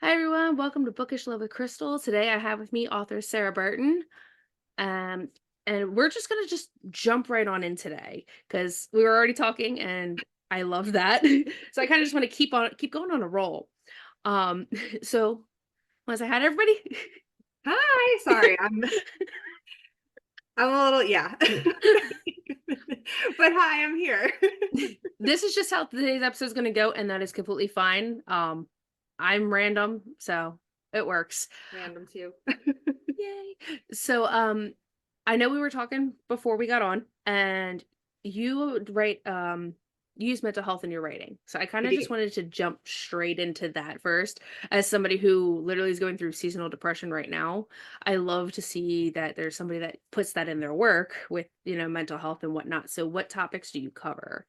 Hi everyone, welcome to Bookish Love with Krystal. Today I have with me author Sara Burton. Um, and we're just gonna jump right on in today because we were already talking and I love that. So I kind of just want to keep going on a roll. Um, so once I had everybody, Hi, sorry. I'm a little yeah. But hi, I'm here. this is just how today's episode is gonna go, and that is completely fine. I'm random, so it works. Random too. Yay. So I know we were talking before we got on and you write you use mental health in your writing. So I kind I of just do. wanted to jump straight into that first as somebody who literally is going through seasonal depression right now. I love to see that there's somebody that puts that in their work with, mental health and whatnot. So what topics do you cover?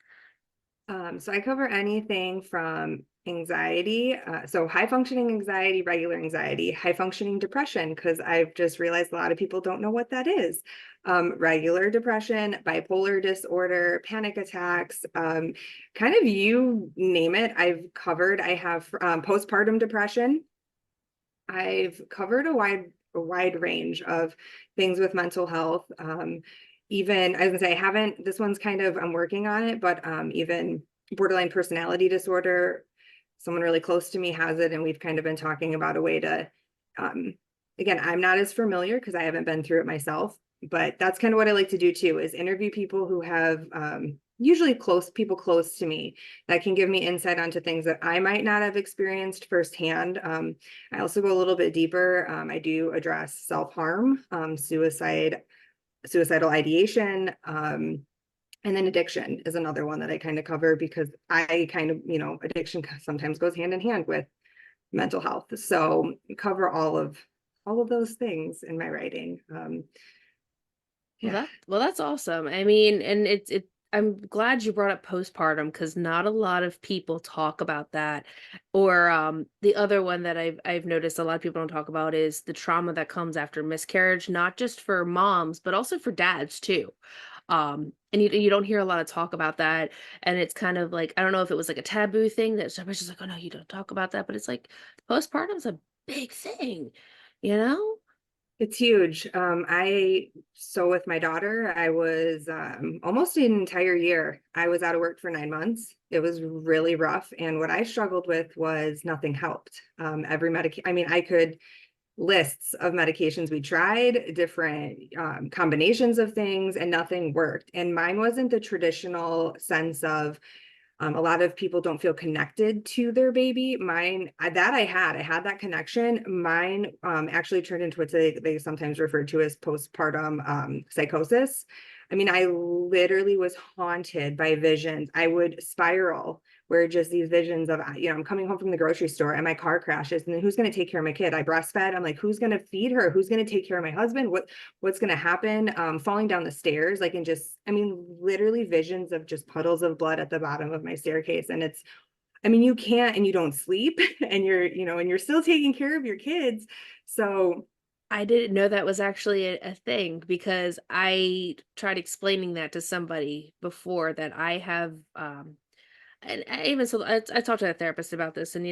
So I cover anything from anxiety, so high functioning anxiety, regular anxiety, high functioning depression, because I've just realized a lot of people don't know what that is. Regular depression, bipolar disorder, panic attacks, kind of you name it, I've covered. I have postpartum depression. I've covered a wide range of things with mental health. Even I was gonna say I haven't. This one's kind of I'm working on it, but even borderline personality disorder. Someone really close to me has it, and we've kind of been talking about a way to. Um, Again, I'm not as familiar because I haven't been through it myself, but that's kind of what I like to do too, is interview people who have usually people close to me that can give me insight onto things that I might not have experienced firsthand. I also go a little bit deeper. I do address self-harm, suicidal ideation, and then addiction is another one that I kind of cover because I kind of, addiction sometimes goes hand in hand with mental health. So cover all of those things in my writing. Well, Yeah. that's awesome. I mean, and I'm glad you brought up postpartum because not a lot of people talk about that. Or the other one that I've noticed a lot of people don't talk about is the trauma that comes after miscarriage, not just for moms, but also for dads too. And you don't hear a lot of talk about that. And it's kind of like, I don't know if it was like a taboo thing that somebody's just like, oh no, you don't talk about that. But it's like postpartum is a big thing, you know? It's huge. So with my daughter, I was almost an entire year. I was out of work for 9 months. It was really rough. And what I struggled with was nothing helped. Every medication, I mean, I could lists of medications we tried, different combinations of things, and nothing worked. And mine wasn't the traditional sense of a lot of people don't feel connected to their baby. I had that connection. Mine actually turned into what they sometimes refer to as postpartum psychosis. I mean, I literally was haunted by visions. I would spiral where just these visions of, I'm coming home from the grocery store and my car crashes. And then who's going to take care of my kid? I breastfed. I'm like, who's going to feed her? Who's going to take care of my husband? What's going to happen? Falling down the stairs, like, and just, I mean, literally visions of just puddles of blood at the bottom of my staircase. And I mean, you can't, and you don't sleep and and you're still taking care of your kids. So I didn't know that was actually a thing because I tried explaining that to somebody before that I have, and I talked to a therapist about this, and they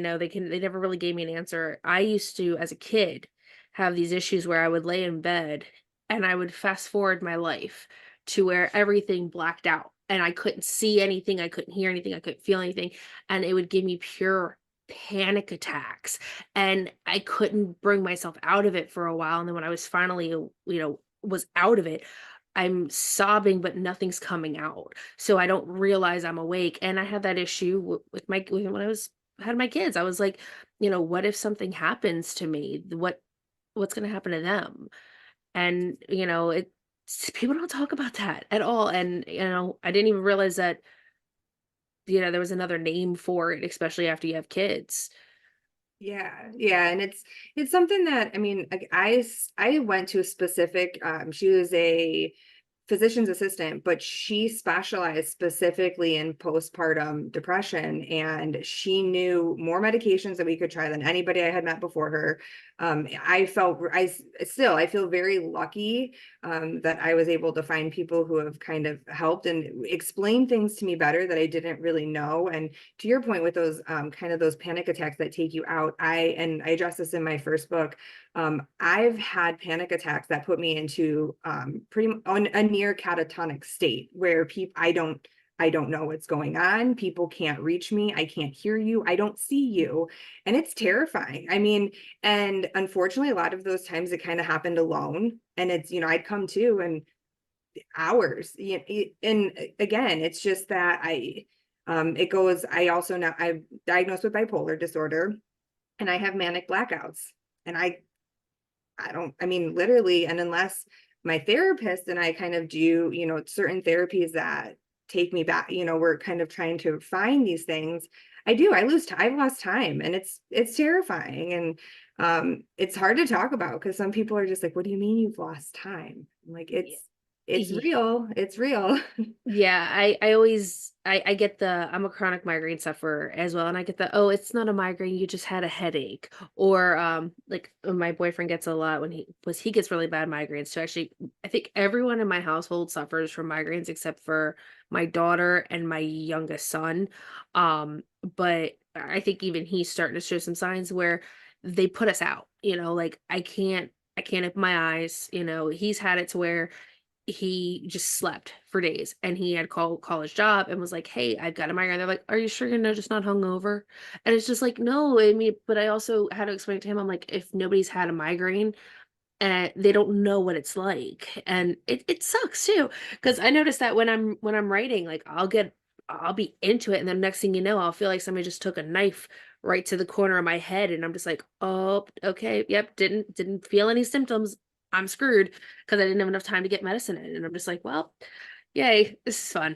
never really gave me an answer. I used to, as a kid, have these issues where I would lay in bed and I would fast forward my life to where everything blacked out and I couldn't see anything, I couldn't hear anything, I couldn't feel anything, and it would give me pure panic attacks and I couldn't bring myself out of it for a while. And then when I was finally, was out of it, I'm sobbing, but nothing's coming out. So I don't realize I'm awake. And I had that issue when I had my kids. I was like, what if something happens to me? What's going to happen to them? And people don't talk about that at all. And I didn't even realize that there was another name for it, especially after you have kids. yeah, yeah, and it's something that I mean, like I went to a specific. She was a physician's assistant, but she specialized specifically in postpartum depression, and she knew more medications that we could try than anybody I had met before her. I feel very lucky that I was able to find people who have kind of helped and explain things to me better that I didn't really know. And to your point with those kind of those panic attacks that take you out, I addressed this in my first book. I've had panic attacks that put me into pretty on a near catatonic state where I don't know what's going on. People can't reach me. I can't hear you. I don't see you. And it's terrifying. I mean, and unfortunately, a lot of those times it kind of happened alone. And it's, I'd come to and hours. And again, it's just that it goes, I also now I'm diagnosed with bipolar disorder and I have manic blackouts. And I don't, I mean, literally, and unless my therapist and I kind of do, certain therapies that take me back, we're kind of trying to find these things. I've lost time, and it's terrifying. And it's hard to talk about because some people are just like, what do you mean you've lost time? I'm like, it's Yeah. real. It's real. Yeah, I always I get the I'm a chronic migraine sufferer as well, and I get the, oh, it's not a migraine, you just had a headache. Or like my boyfriend gets a lot when he gets really bad migraines. So actually I think everyone in my household suffers from migraines except for my daughter and my youngest son. But I think even he's starting to show some signs where they put us out, like I can't open my eyes, he's had it to where he just slept for days, and he had call his job and was like, "Hey, I've got a migraine." They're like, "Are you sure you're not just not hungover?" And it's just like, no, I mean, but I also had to explain to him, I'm like, if nobody's had a migraine, they don't know what it's like. And it sucks too. Cause I noticed that when I'm writing, like I'll be into it, and then next thing you know, I'll feel like somebody just took a knife right to the corner of my head, and I'm just like, oh, okay, yep, didn't feel any symptoms. I'm screwed because I didn't have enough time to get medicine in. And I'm just like, well, yay, this is fun.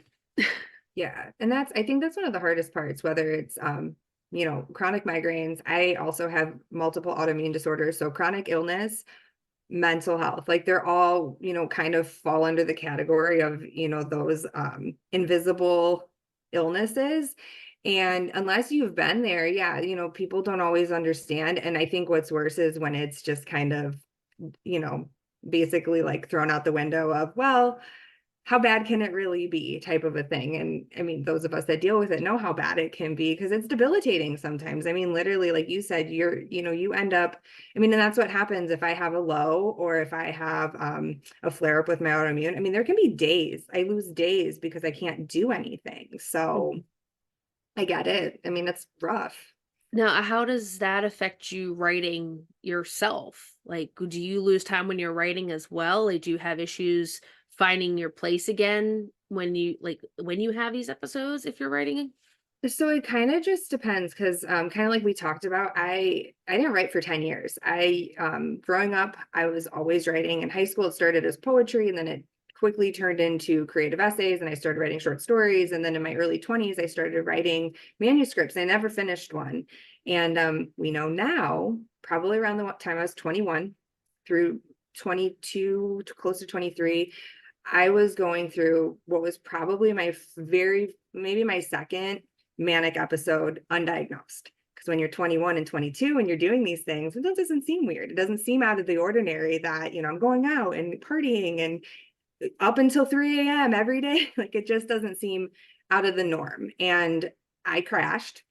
Yeah. And I think that's one of the hardest parts, whether it's, chronic migraines. I also have multiple autoimmune disorders. So chronic illness, mental health, like they're all, kind of fall under the category of, those invisible illnesses. And unless you've been there, yeah, people don't always understand. And I think what's worse is when it's just kind of, you know, basically like thrown out the window of, well, how bad can it really be type of a thing. And I mean, those of us that deal with it know how bad it can be because it's debilitating sometimes. I mean, literally, like you said, you end up, I mean, and that's what happens if I have a low or if I have a flare up with my autoimmune. I mean, there can be days I lose days because I can't do anything. So Mhm. I get it. I mean, it's rough. Now, how does that affect you writing yourself? Like, do you lose time when you're writing as well? Like, do you have issues finding your place again when you have these episodes if you're writing? So it kind of just depends because kind of like we talked about, I didn't write for 10 years. I growing up, I was always writing. In high school, it started as poetry and then it quickly turned into creative essays and I started writing short stories. And then in my early 20s, I started writing manuscripts. I never finished one. And we know now, probably around the time I was 21 through 22 to close to 23, I was going through what was probably maybe my second manic episode undiagnosed. Because when you're 21 and 22 and you're doing these things, it doesn't seem weird. It doesn't seem out of the ordinary that, I'm going out and partying and up until 3 a.m. every day. Like it just doesn't seem out of the norm. And I crashed.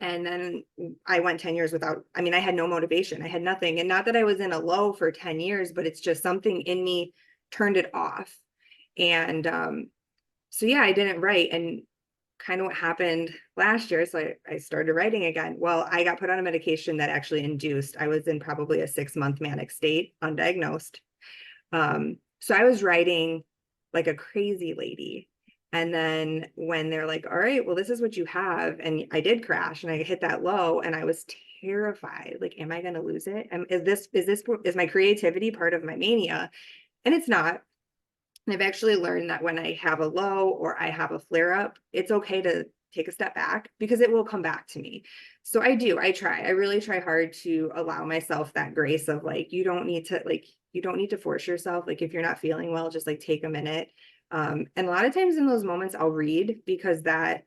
And then I went 10 years without, I mean, I had no motivation. I had nothing. And not that I was in a low for 10 years, but it's just something in me turned it off. And so yeah, I didn't write. And kind of what happened last year. So I started writing again. Well, I got put on a medication that actually induced, I was in probably a 6-month manic state, undiagnosed. So I was writing like a crazy lady. And then when they're like, all right, well, this is what you have. And I did crash and I hit that low and I was terrified. Like, am I going to lose it? Is my creativity part of my mania? And it's not. And I've actually learned that when I have a low or I have a flare up, it's okay to take a step back because it will come back to me. So I really try hard to allow myself that grace of like, you don't need to like, you don't need to force yourself. Like if you're not feeling well, just like take a minute. And a lot of times in those moments I'll read because that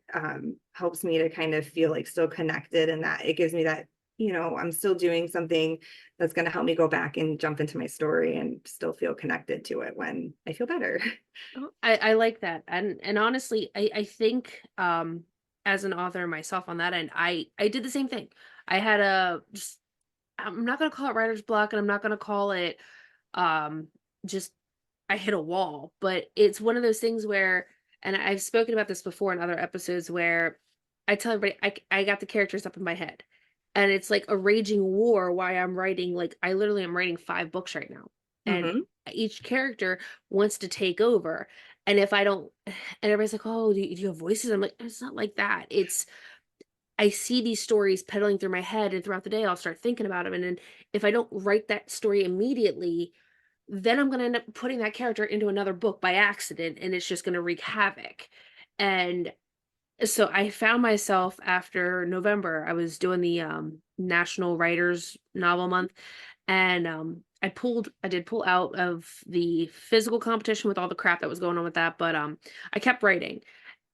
helps me to kind of feel like still connected, and that it gives me that, I'm still doing something that's going to help me go back and jump into my story and still feel connected to it when I feel better. Oh, I like that. And honestly, I think as an author myself on that end, I did the same thing. I had a just I'm not gonna call it writer's block, and I'm not gonna call it um just I hit a wall, but it's one of those things where, and I've spoken about this before in other episodes, where I tell everybody I got the characters up in my head. And it's like a raging war why I'm writing, like I literally am writing 5 books right now. And Hmm. each character wants to take over. And if I don't, and everybody's like, "Oh, do you have voices?" I'm like, it's not like that. It's I see these stories pedaling through my head, and throughout the day I'll start thinking about them. And then if I don't write that story immediately, then I'm gonna end up putting that character into another book by accident, and it's just gonna wreak havoc. And so I found myself after November, I was doing the National Writers Novel Month, and I did pull out of the physical competition with all the crap that was going on with that, but I kept writing.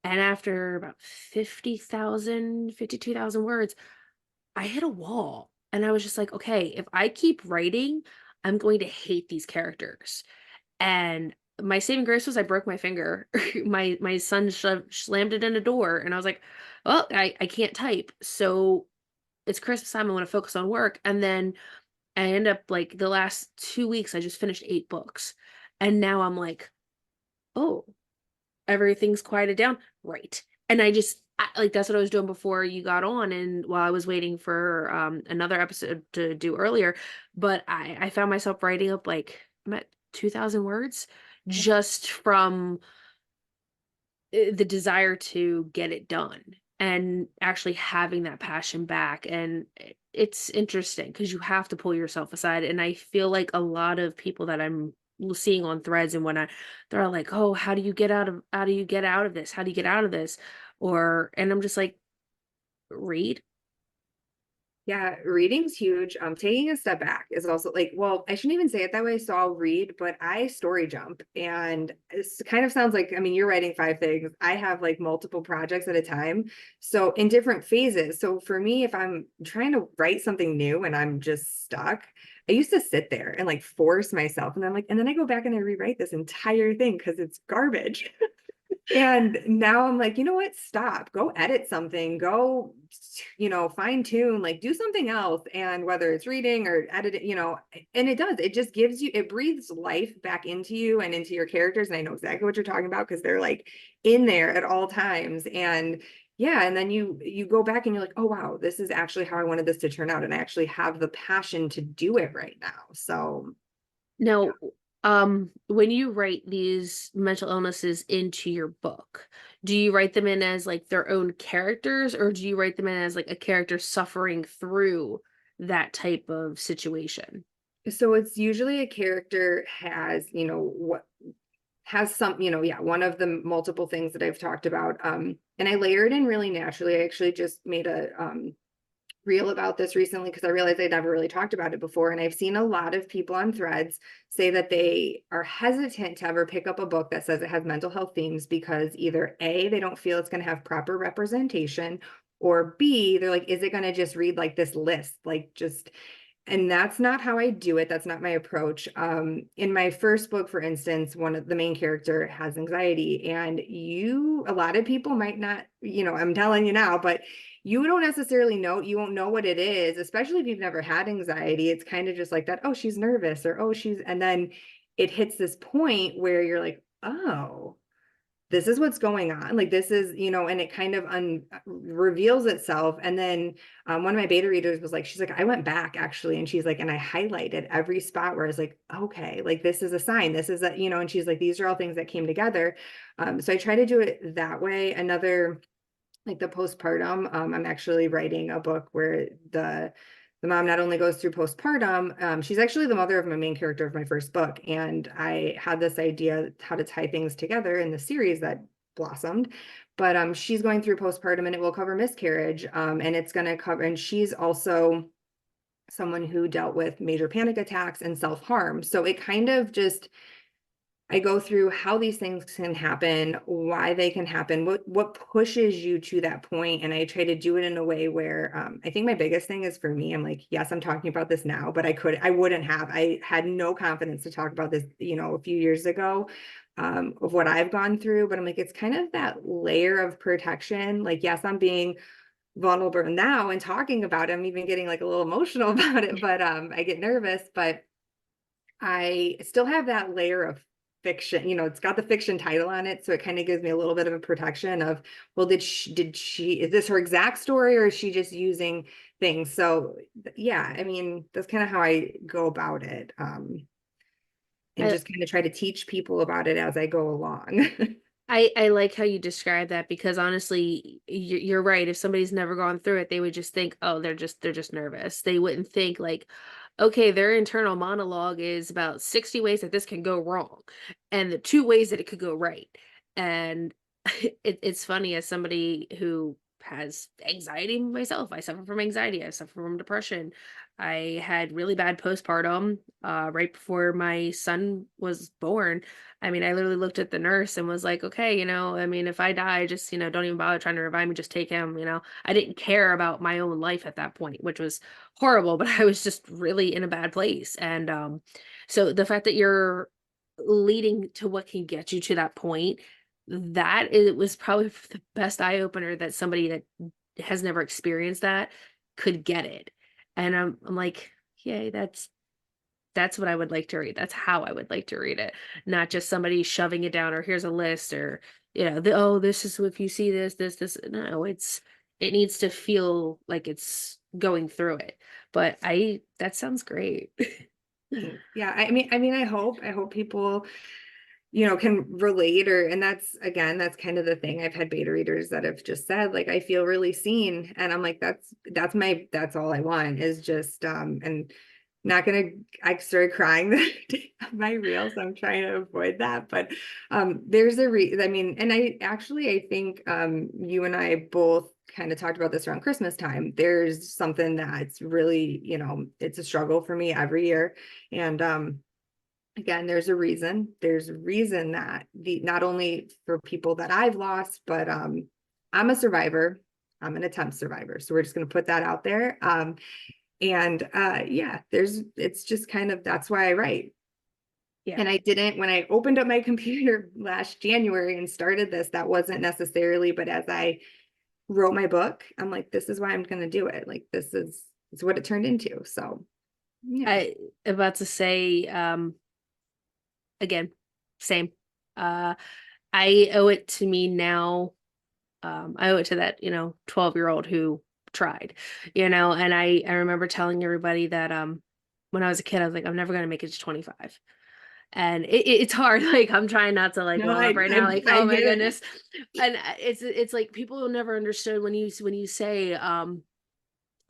And after about 52,000 words, I hit a wall. And I was just like, okay, if I keep writing, I'm going to hate these characters. And my saving grace was I broke my finger. My son slammed it in a door, and I was like, "Oh, I can't type." So it's Christmas time. I want to focus on work, and then I end up like the last 2 weeks. I just finished 8 books, and now I'm like, "Oh, everything's quieted down, right?" And like that's what I was doing before you got on, and while I was waiting for another episode to do earlier. But I found myself writing up like I'm at 2,000 words just from the desire to get it done and actually having that passion back. And it's interesting because you have to pull yourself aside. And I feel like a lot of people that I'm seeing on threads and whatnot, they're all like, "Oh, how do you get out of this? How do you get out of this?" Or and I'm just like, read. Yeah, reading's huge. Taking a step back is also like, well, I shouldn't even say it that way. So I'll read, but I story jump. And this kind of sounds like, I mean, you're writing 5 things. I have like multiple projects at a time. So in different phases. So for me, if I'm trying to write something new and I'm just stuck, I used to sit there and like force myself. And I'm like, and then I go back and I rewrite this entire thing because it's garbage. And now I'm like, you know what? Stop. Go edit something. Go, fine tune, like do something else. And whether it's reading or editing, and it does, it just gives you, it breathes life back into you and into your characters. And I know exactly what you're talking about because they're like in there at all times. And yeah, and then you go back and you're like, oh wow, this is actually how I wanted this to turn out. And I actually have the passion to do it right now. So yeah. Now, when you write these mental illnesses into your book, do you write them in as like their own characters, or do you write them in as like a character suffering through that type of situation? So it's usually a character has, what has some, yeah, one of the multiple things that I've talked about. And I layer it in really naturally. I actually just made a reel about this recently because I realized I'd never really talked about it before. And I've seen a lot of people on threads say that they are hesitant to ever pick up a book that says it has mental health themes because either A, they don't feel it's going to have proper representation, or B, they're like, is it going to just read like this list? Like just and that's not how I do it. That's not my approach. In my first book, for instance, one of the main character has anxiety, and a lot of people might not, I'm telling you now, but you don't necessarily know, you won't know what it is, especially if you've never had anxiety. It's kind of just like that, oh, she's nervous, or oh, and then it hits this point where you're like, oh, this is what's going on, like this is, and it kind of reveals itself. And then one of my beta readers was like, she's like, I went back actually, and she's like, and I highlighted every spot where I was like, okay, like this is a sign, this is a, and she's like, these are all things that came together. So I try to do it that way. Another, like the postpartum, I'm actually writing a book where the mom not only goes through postpartum, she's actually the mother of my main character of my first book. And I had this idea how to tie things together in the series that blossomed. But she's going through postpartum, and it will cover miscarriage. And it's going to cover, and she's also someone who dealt with major panic attacks and self-harm. So it kind of just, I go through how these things can happen, why they can happen, what pushes you to that point, and I try to do it in a way where I think my biggest thing is for me. I'm like, yes, I'm talking about this now, but I wouldn't have. I had no confidence to talk about this, a few years ago, of what I've gone through. But I'm like, it's kind of that layer of protection. Like, yes, I'm being vulnerable now and talking about it. I'm even getting like a little emotional about it, but I get nervous, but I still have that layer of fiction. It's got the fiction title on it, so it kind of gives me a little bit of a protection of, well, is this her exact story, or is she just using things? So yeah, I mean, that's kind of how I go about it. And I, just kind of try to teach people about it as I go along. I like how you describe that because honestly, you're right. If somebody's never gone through it, they would just think, oh, they're just nervous. They wouldn't think like, okay, their internal monologue is about 60 ways that this can go wrong, and the two ways that it could go right. And it's funny as somebody who has anxiety myself. I suffer from anxiety. I suffer from depression. I had really bad postpartum right before my son was born. I mean, I literally looked at the nurse and was like, okay, I mean, if I die, just, don't even bother trying to revive me, just take him. I didn't care about my own life at that point, which was horrible, but I was just really in a bad place. And so the fact that you're leading to what can get you to that point, that it was probably the best eye opener that somebody that has never experienced that could get it. And I'm like, yay, that's what I would like to read. That's how I would like to read it. Not just somebody shoving it down or here's a list or, oh, this is if you see this. No, it needs to feel like it's going through it. But that sounds great. Thanks. Yeah, I mean, I hope people, can relate, and that's, again, that's kind of the thing. I've had beta readers that have just said, like, I feel really seen. And I'm like, that's all I want is just, and not gonna, I started crying the day of my reel, so I'm trying to avoid that. But there's I mean, and I think you and I both kind of talked about this around Christmas time. There's something that's really, it's a struggle for me every year. And again, there's a reason that not only for people that I've lost, but I'm a survivor. I'm an attempt survivor. So we're just going to put that out there. And yeah, it's just kind of, that's why I write. Yeah. And I didn't, when I opened up my computer last January and started this, that wasn't necessarily, but as I wrote my book, I'm like, this is why I'm going to do it. Like, it's what it turned into. So yeah. I about to say, again, same. Uh, I owe it to me now. I owe it to that, 12-year-old who tried, and I remember telling everybody that, when I was a kid, I was like, I'm never gonna make it to 25. And it's hard. Like, I'm trying not to like No, well up right now, like, I oh my get it. goodness. And it's like people never understood when you say,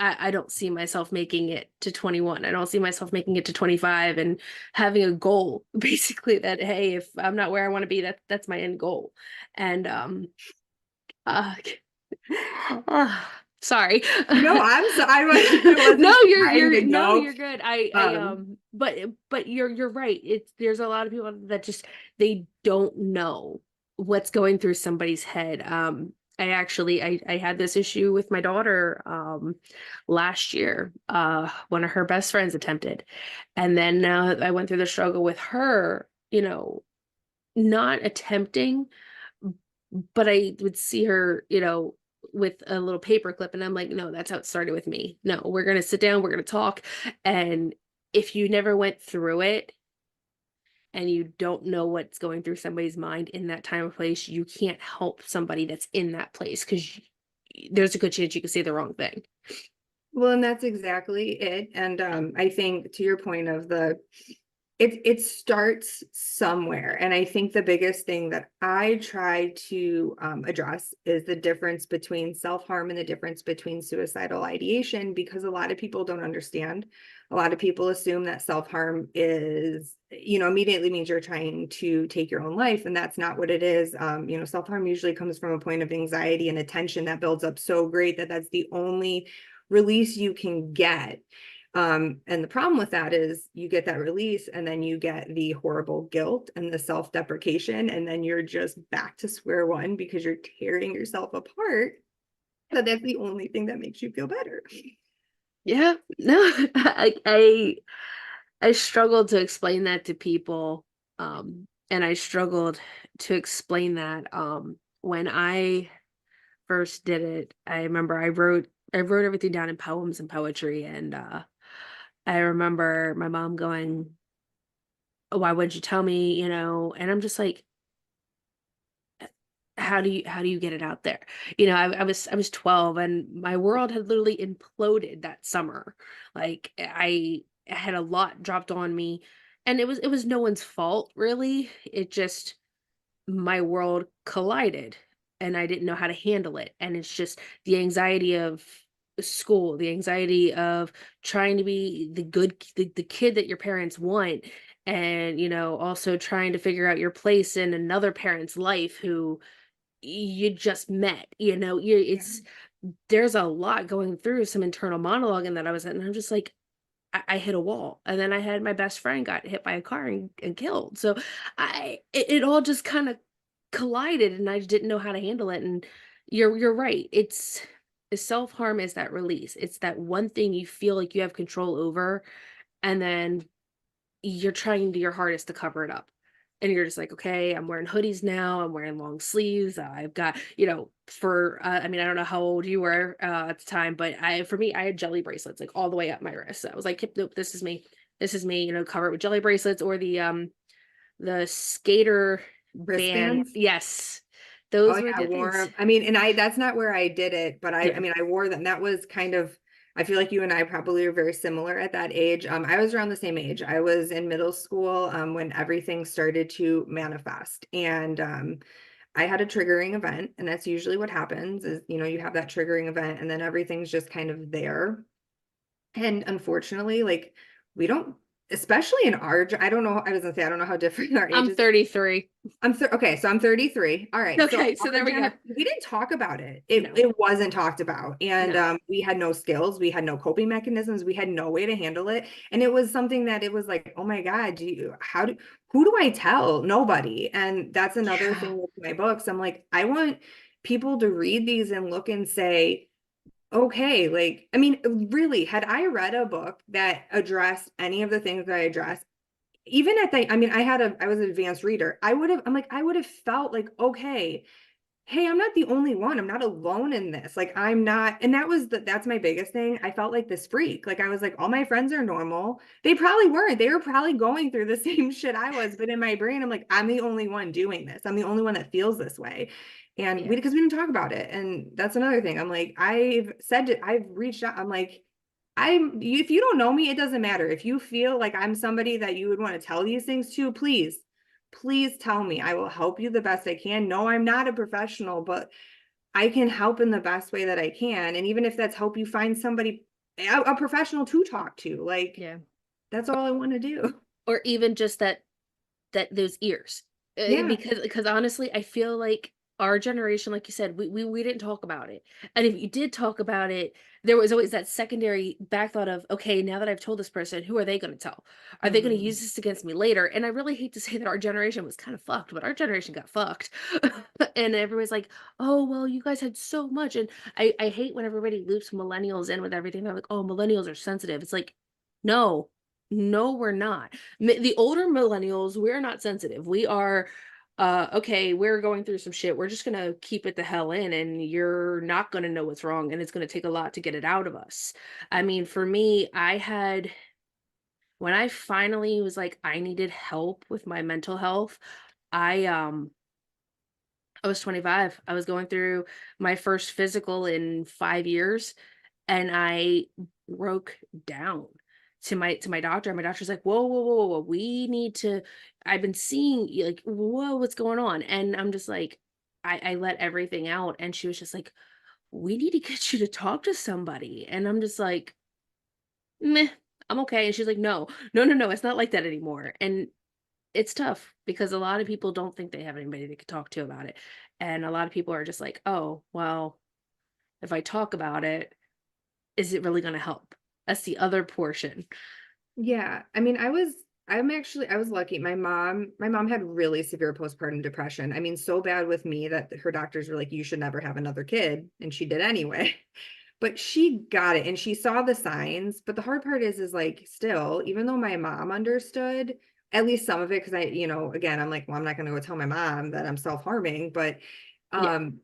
I don't see myself making it to 21. I don't see myself making it to 25 and having a goal, basically, that, hey, if I'm not where I want to be, that's my end goal. And uh, ah, sorry. No, I'm so I No, wasn't you're trying to you're no, go. you're good. I Um, but you're right. There's a lot of people that just they don't know what's going through somebody's head. I had this issue with my daughter last year. One of her best friends attempted. And then now I went through the struggle with her, not attempting, but I would see her, with a little paper clip, and I'm like, no, that's how it started with me. No, we're gonna sit down, we're gonna talk. And if you never went through it and you don't know what's going through somebody's mind in that time or place, you can't help somebody that's in that place because there's a good chance you could say the wrong thing. well, and that's exactly it. And I think to your point of it starts somewhere. And I think the biggest thing that I try to address is the difference between self-harm and the difference between suicidal ideation, because a lot of people don't understand. A lot of people assume that self-harm is, immediately means you're trying to take your own life. And that's not what it is. Self-harm usually comes from a point of anxiety and attention that builds up so great that that's the only release you can get. And the problem with that is you get that release and then you get the horrible guilt and the self-deprecation, and then you're just back to square one because you're tearing yourself apart. So that's the only thing that makes you feel better. Yeah, no, I struggled to explain that to people, and I struggled to explain that, when I first did it. I remember I wrote everything down in poems and poetry, and, I remember my mom going, "Oh, why wouldn't you tell me?" You know, and I'm just like, how do you get it out there?" You know, I was 12 and my world had literally imploded that summer. Like I had a lot dropped on me, and it was no one's fault really. It just my world collided and I didn't know how to handle it. And it's just the anxiety of school, the anxiety of trying to be the kid that your parents want, and you know, also trying to figure out your place in another parent's life who you just met, you know, you Yeah. it's there's a lot going through, some internal monologue in that I was in, and I'm just like, I hit a wall, and then I had my best friend got hit by a car and killed. So it all just kind of collided, and I didn't know how to handle it. And you're right. It's self harm is that release. It's that one thing you feel like you have control over, and then you're trying to your hardest to cover it up. And you're just like, okay, I'm wearing hoodies now. I'm wearing long sleeves. I've got, you know, I mean, I don't know how old you were at the time, but for me, I had jelly bracelets like all the way up my wrist. I was like, "Yep, nope, this is me. This is me, you know, cover it with jelly bracelets or the skater band. Wristbands. Yes. Oh Those yeah, were I the wore things. 'em. I mean, and that's not where I did it, but I Yeah. mean, I wore them. That was kind of, I feel like you and I probably are very similar at that age. I was around the same age. I was in middle school, when everything started to manifest. And I had a triggering event, and that's usually what happens is, you have that triggering event and then everything's just kind of there. And unfortunately, like, we don't, especially in I don't know, I was gonna say, I don't know how different our I'm ages. 33. Okay, so I'm 33. All right. So Okay. So there we go. we didn't talk about it. It No, it wasn't talked about. And no. we had no skills, we had no coping mechanisms, we had no way to handle it. And it was something that it was like, oh my God, who do I tell? Nobody. And that's another Yeah. thing with my books. I'm like, I want people to read these and look and say, okay, like, I mean, really, had I read a book that addressed any of the things that I addressed, even at the, I mean, I was an advanced reader. I would have felt like, okay, hey, I'm not the only one. I'm not alone in this. Like, I'm not, and that's my biggest thing. I felt like this freak. Like, I was like, all my friends are normal. They probably weren't. They were probably going through the same shit I was. But in my brain, I'm like, I'm the only one doing this. I'm the only one that feels this way. And Yeah. because we didn't talk about it. And that's another thing. I'm like, I've reached out. I'm like, if you don't know me, it doesn't matter. If you feel like I'm somebody that you would want to tell these things to, please tell me. I will help you the best I can. No, I'm not a professional, but I can help in the best way that I can. And even if that's help you find somebody, a professional to talk to, like, Yeah. that's all I want to do. Or even just that those ears. Yeah. Because honestly, I feel like our generation, like you said, we didn't talk about it. And if you did talk about it, there was always that secondary back thought of, okay, now that I've told this person, who are they going to tell? Are they going to use Mhm. this against me later? And I really hate to say that our generation was kind of fucked, but our generation got fucked. And everybody's like, oh, well, you guys had so much. And I hate when everybody loops millennials in with everything. They're like, oh, millennials are sensitive. It's like, no, no, we're not. The older millennials, we're not sensitive. We are, okay, we're going through some shit. We're just gonna keep it the hell in, and you're not gonna know what's wrong, and it's gonna take a lot to get it out of us. I mean, for me, when I finally was like, I needed help with my mental health, I um I was 25. I was going through my first physical in 5 years, and I broke down to my doctor. And my doctor's like, "Whoa, whoa, whoa, whoa, whoa, we need to. I've been seeing like, whoa, what's going on?" And I'm just like, I let everything out, and she was just like, "We need to get you to talk to somebody." And I'm just like, "Meh, I'm okay." And she's like, "No, no, no, no, it's not like that anymore." And it's tough because a lot of people don't think they have anybody they could talk to about it. And a lot of people are just like, "Oh, well, if I talk about it, is it really gonna help?" That's the other portion. Yeah. I mean, I was lucky. My mom had really severe postpartum depression. I mean, so bad with me that her doctors were like, you should never have another kid. And she did anyway. But she got it and she saw the signs. But the hard part is like, still, even though my mom understood at least some of it, because again, I'm like, well, I'm not going to go tell my mom that I'm self-harming, but Yeah. um,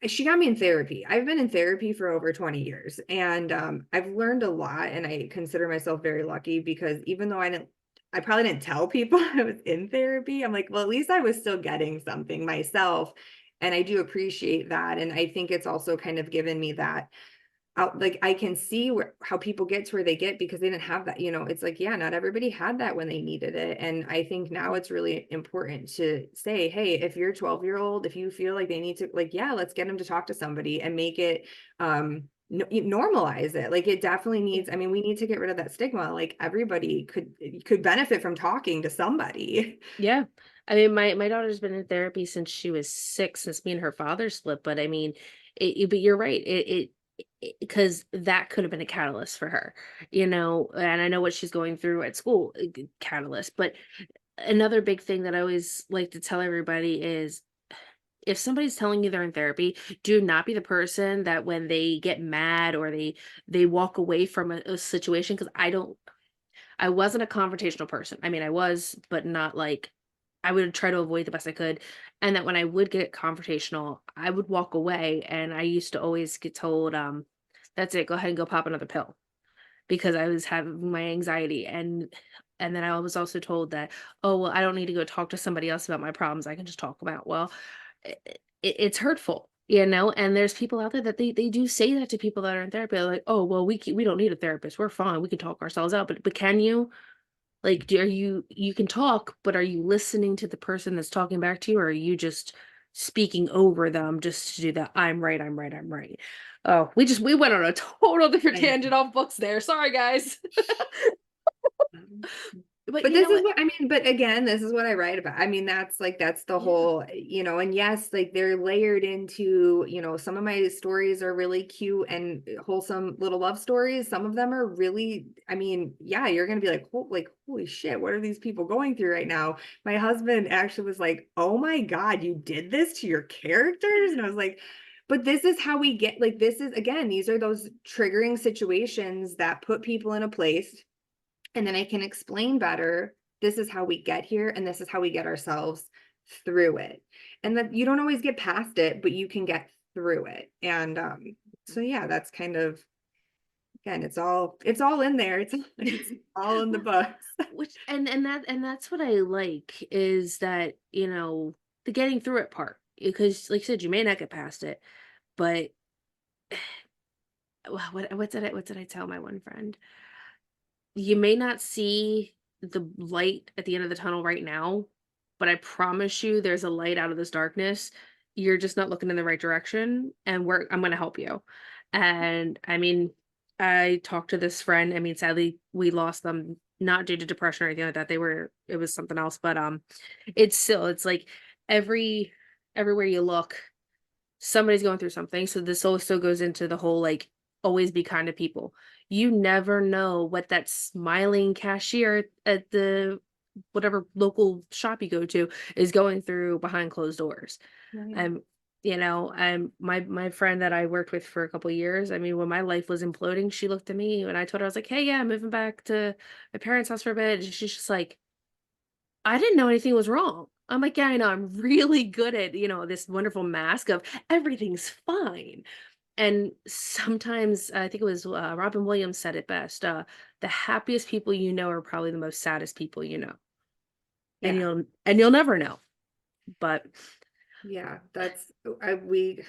she got me in therapy. I've been in therapy for over 20 years and I've learned a lot and I consider myself very lucky because even though I probably didn't tell people I was in therapy. I'm like, well, at least I was still getting something myself. And I do appreciate that. And I think it's also kind of given me that out, like I can see how people get to where they get because they didn't have that. It's like, yeah, not everybody had that when they needed it. And I think now it's really important to say, hey, if you're a 12-year-old, if you feel like they need to, like, yeah, let's get them to talk to somebody and make it normalize it. Like it definitely Yeah. needs, I mean, we need to get rid of that stigma. Like everybody could benefit from talking to somebody. Yeah. I mean, my daughter's been in therapy since she was 6, since me and her father split, but I mean, but you're right. Because that could have been a catalyst for her, and I know what she's going through at school, catalyst. But another big thing that I always like to tell everybody is if somebody's telling you they're in therapy, do not be the person that when they get mad or they walk away from a situation. Because I wasn't a confrontational person. I mean, I was, but not like I would try to avoid the best I could. And that when I would get confrontational, I would walk away. And I used to always get told, that's it, go ahead and go pop another pill because I was having my anxiety. And then I was also told that, oh, well, I don't need to go talk to somebody else about my problems. I can just talk about, well, it's hurtful. And there's people out there that they do say that to people that are in therapy. They're like, oh, well, we don't need a therapist. We're fine. We can talk ourselves out. But can you? Like, are you can talk, but are you listening to the person that's talking back to you, or are you just speaking over them just to do that? I'm right, I'm right, I'm right. Oh, we went on a total different I tangent off books there. Sorry, guys. know. But But you this know is what? what I mean, but again, this is what I write about. I mean, that's the Yeah, whole, and yes, like they're layered into, some of my stories are really cute and wholesome little love stories. Some of them are really, I mean, yeah, you're gonna be like, holy shit, what are these people going through right now? My husband actually was like, oh my God, you did this to your characters? And I was like, but this is how we get, like, this is again, these are those triggering situations that put people in a place and then I can explain better. This is how we get here, and this is how we get ourselves through it. And that you don't always get past it, but you can get through it. And so yeah, that's kind of again, it's all in there. It's all in the Well, books. which and that's what I like is that the getting through it part because, like I said, you may not get past it, but what did I tell my one friend? You may not see the light at the end of the tunnel right now, but I promise you there's a light out of this darkness. You're just not looking in the right direction, and I'm gonna help you. And I mean, I talked to this friend. I mean, sadly, we lost them not due to depression or anything like that. It was something else, but it's like every everywhere you look, somebody's going through something. So this also goes into the whole like always be kind to people. You never know what that smiling cashier at the whatever local shop you go to is going through behind closed doors. Right. Um, my friend that I worked with for a couple years, I mean, when my life was imploding, she looked at me and I told her, I was like, hey, yeah, I'm moving back to my parents' house for a bit. And she's just like, I didn't know anything was wrong. I'm like, yeah, I know. I'm really good at, this wonderful mask of everything's fine. And sometimes I think it was Robin Williams said it best. The happiest people you know are probably the most saddest people you know, and Yeah. you'll never know. But Yeah. That's like we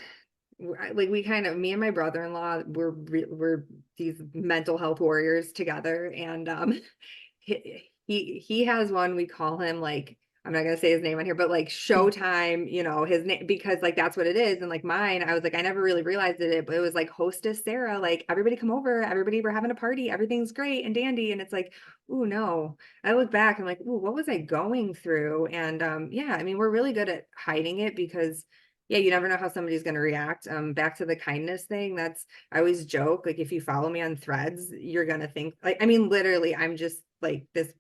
kind of me and my brother-in-law we're these mental health warriors together and he has one we call him like I'm not gonna say his name on here, but like Showtime, his name because like that's what it is. And like mine, I was like, I never really realized it, but it was like Hostess Sarah, like everybody come over, everybody, we're having a party, everything's great and dandy. And it's like, oh no. I look back, I'm like, oh, what was I going through? And yeah, I mean, we're really good at hiding it because yeah, you never know how somebody's going to react. Back to the kindness thing. I always joke, like, if you follow me on Threads, you're going to think, like, I mean, literally, I'm just like this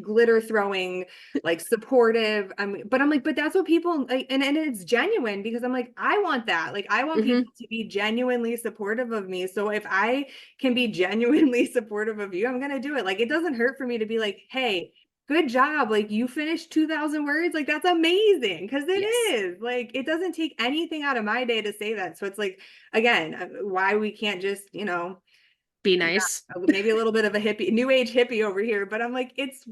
glitter throwing, like, supportive. But I'm like, but that's what people like, and it's genuine, because I'm like, I want that. Like, I want Hmm. people to be genuinely supportive of me. So if I can be genuinely supportive of you, I'm gonna do it. Like, it doesn't hurt for me to be like, hey, good job. Like, you finished 2,000 words. Like, that's amazing. Cause it Yes. is like, it doesn't take anything out of my day to say that. So it's like, again, why we can't just, Be yeah, nice. maybe a little bit of a hippie, new age hippie over here, but I'm like, it's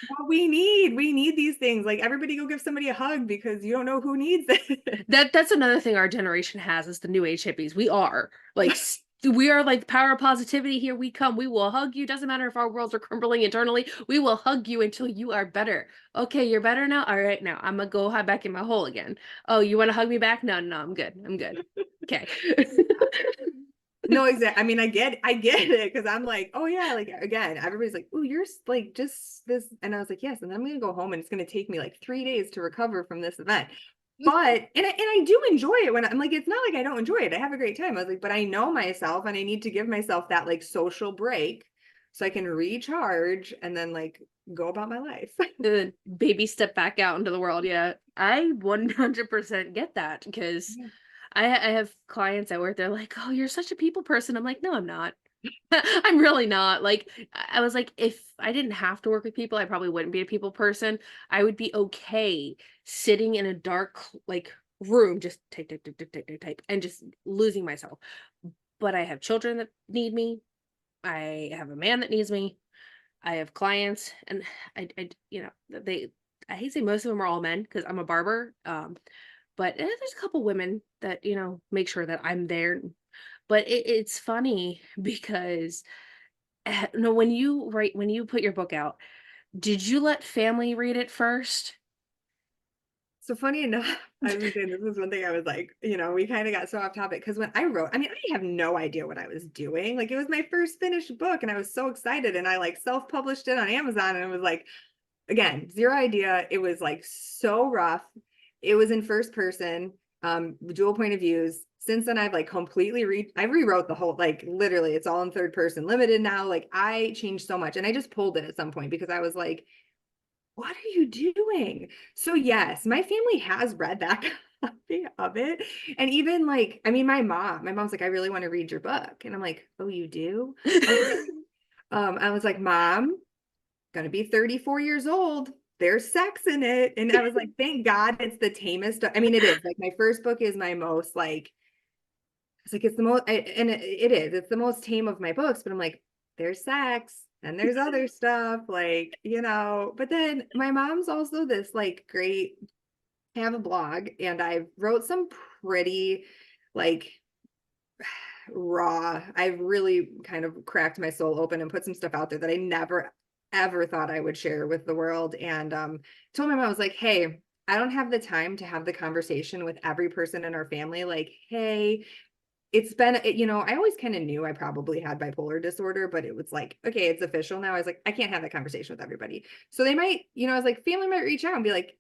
what we need. We need these things. Like, everybody go give somebody a hug, because you don't know who needs it. That's another thing our generation has is the new age hippies. We are like we are like power of positivity. Here we come. We will hug you. Doesn't matter if our worlds are crumbling internally. We will hug you until you are better. Okay, you're better now. All right, now I'm gonna go hide back in my hole again. Oh, you want to hug me back? No, no, I'm good. I'm good. Okay. No, exactly. I mean, I get it, because I'm like, oh yeah, like, again, everybody's like, oh, you're like just this, and I was like, yes, and then I'm gonna go home, and it's gonna take me like 3 days to recover from this event. But and I do enjoy it when I'm like, it's not like I don't enjoy it. I have a great time. I was like, but I know myself, and I need to give myself that, like, social break, so I can recharge and then, like, go about my life. Baby step back out into the world. Yeah, I 100% get that because Yeah. I have clients at work. They're like, "Oh, you're such a people person." I'm like, "No, I'm not. I'm really not." Like, I was like, if I didn't have to work with people, I probably wouldn't be a people person. I would be okay sitting in a dark, like, room, just type, type, type, type, type, type, type, and just losing myself. But I have children that need me. I have a man that needs me. I have clients, and they. I hate to say most of them are all men because I'm a barber. But there's a couple women that make sure that I'm there. But it's funny because no, when you put your book out, did you let family read it first? So funny enough, I was saying, this was one thing I was like, we kind of got so off topic, because when I wrote, I mean, I have no idea what I was doing. Like, it was my first finished book, and I was so excited, and I, like, self-published it on Amazon, and it was like, again, zero idea. It was, like, so rough. It was in first person, dual point of views. Since then, I've, like, I rewrote the whole, like, literally, it's all in third person, limited now. Like, I changed so much, and I just pulled it at some point, because I was like, what are you doing? So yes, my family has read that copy of it. And even, like, I mean, my mom's like, I really want to read your book. And I'm like, oh, you do? Okay. I was like, Mom, gonna be 34 years old. There's sex in it. And I was like, thank God it's the tamest. I mean, it is, like, my first book is my most, like, it's like, it's the most, and it is, it's the most tame of my books, but I'm like, there's sex and there's other stuff, like, but then my mom's also this, like, great, I have a blog, and I wrote some pretty, like, raw, I've really kind of cracked my soul open and put some stuff out there that I never ever thought I would share with the world. And told my mom, I was like, hey, I don't have the time to have the conversation with every person in our family, like, hey, it's been, I always kind of knew I probably had bipolar disorder, but it was like, okay, it's official now. I was like, I can't have that conversation with everybody. So they might, I was like, family might reach out and be like,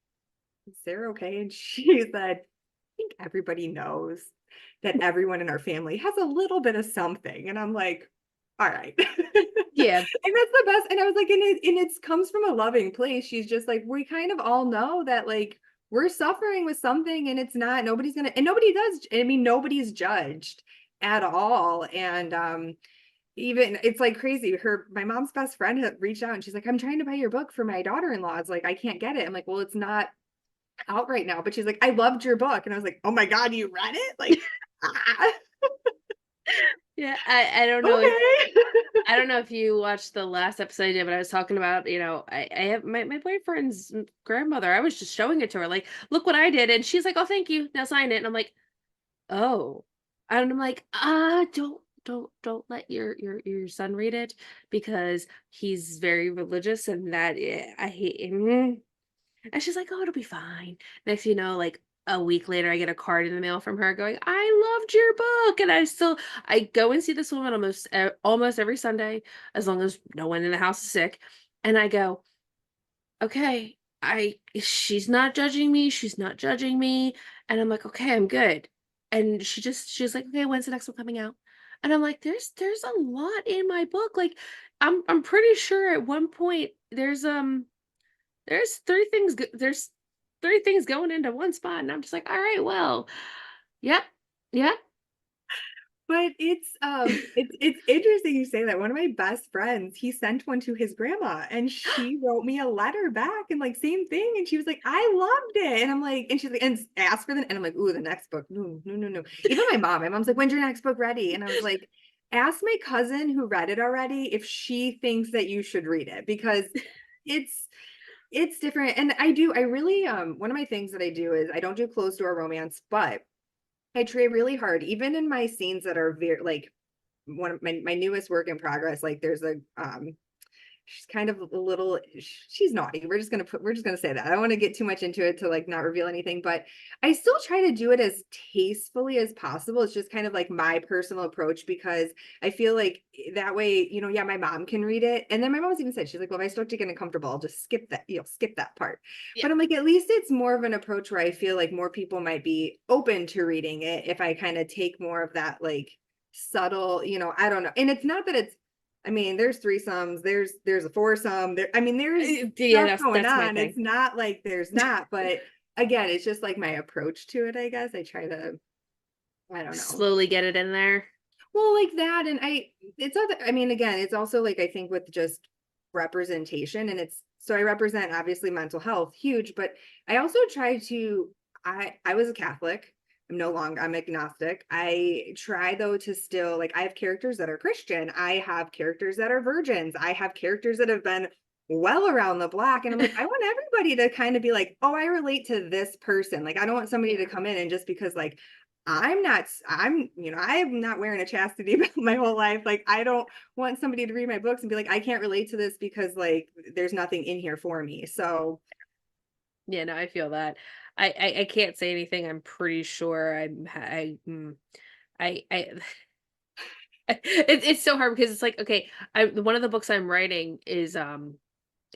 is Sarah okay? And she said, I think everybody knows that everyone in our family has a little bit of something. And I'm like, all right. Yeah. And that's the best. And I was like, and it comes from a loving place. She's just like, we kind of all know that, like, we're suffering with something, and it's not, nobody's gonna, and nobody does, I mean, nobody's judged at all. And even, it's like crazy. My mom's best friend had reached out, and she's like, I'm trying to buy your book for my daughter-in-law. It's like, I can't get it. I'm like, well, it's not out right now. But she's like, I loved your book. And I was like, oh my God, you read it? Like, ah, Yeah, I don't know if you watched the last episode I did, but I was talking about, I have my boyfriend's grandmother. I was just showing it to her, like, look what I did. And she's like, oh, thank you. Now sign it. And I'm like, oh. And I'm like, don't let your son read it because he's very religious and that I hate him. And she's like, oh, it'll be fine. Next, like a week later, I get a card in the mail from her going, I loved your book. And I go and see this woman almost every Sunday, as long as no one in the house is sick. And I go, okay. she's not judging me, she's not judging me, and I'm like, "Okay, I'm good." And she's like, "Okay, when's the next one coming out?" And I'm like, "There's a lot in my book." Like, I'm pretty sure at one point there's 3 things going into one spot, and I'm just like, "All right, well, yep, yep." But it's interesting you say that. One of my best friends, he sent one to his grandma and she wrote me a letter back and like same thing. And she was like, I loved it. And I'm like, and she's like, and asked for the, and I'm like, ooh, the next book. No, no, no, no. Even my mom's like, when's your next book ready? And I was like, ask my cousin who read it already if she thinks that you should read it because it's it's different. And I really one of my things that I do is I don't do closed door romance, but I try really hard, even in my scenes that are very like one of my newest work in progress. Like there's a she's kind of a little she's naughty. We're just gonna say that. I don't want to get too much into it to like not reveal anything, but I still try to do it as tastefully as possible. It's just kind of like my personal approach because I feel like that way, yeah, my mom can read it. And then my mom's even said, she's like, well, if I start to get uncomfortable, I'll just skip that, skip that part. Yeah. But I'm like, at least it's more of an approach where I feel like more people might be open to reading it if I kind of take more of that like subtle, I don't know. And it's not that it's I mean, there's threesomes, there's a foursome, I mean, there's Yeah, stuff going that's my on. thing. It's not like there's not, but again, it's just like my approach to it, I guess. I try to, I don't know. Slowly get it in there. Well, like that, and it's other, I mean, again, it's also like I think with just representation, and it's so I represent obviously mental health, huge, but I also try to, I was a Catholic. I'm no longer, I'm agnostic. I try though to still like I have characters that are Christian, I have characters that are virgins, I have characters that have been well around the block. And I'm like, I want everybody to kind of be like, oh, I relate to this person. Like, I don't want somebody to Yeah. come in and just because like I'm not wearing a chastity belt my whole life. Like, I don't want somebody to read my books and be like, I can't relate to this because like there's nothing in here for me. So Yeah, no, I feel that. I can't say anything. I'm pretty sure I it's so hard because it's like, okay, one of the books I'm writing is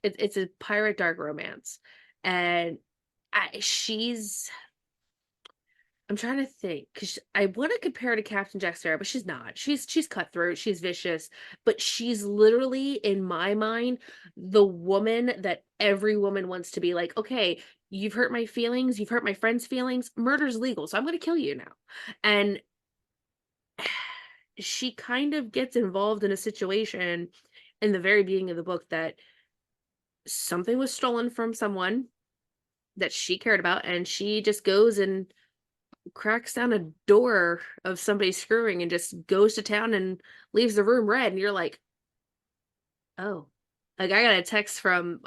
it's a pirate dark romance. And she's I'm trying to think because I want to compare her to Captain Jack Sparrow, but she's not. She's cutthroat, she's vicious, but she's literally in my mind the woman that every woman wants to be like. Okay, you've hurt my feelings, you've hurt my friend's feelings. Murder's legal, so I'm going to kill you now. And she kind of gets involved in a situation in the very beginning of the book that something was stolen from someone that she cared about, and she just goes and cracks down a door of somebody screwing and just goes to town and leaves the room red, and you're like, "Oh." Like, I got a text from,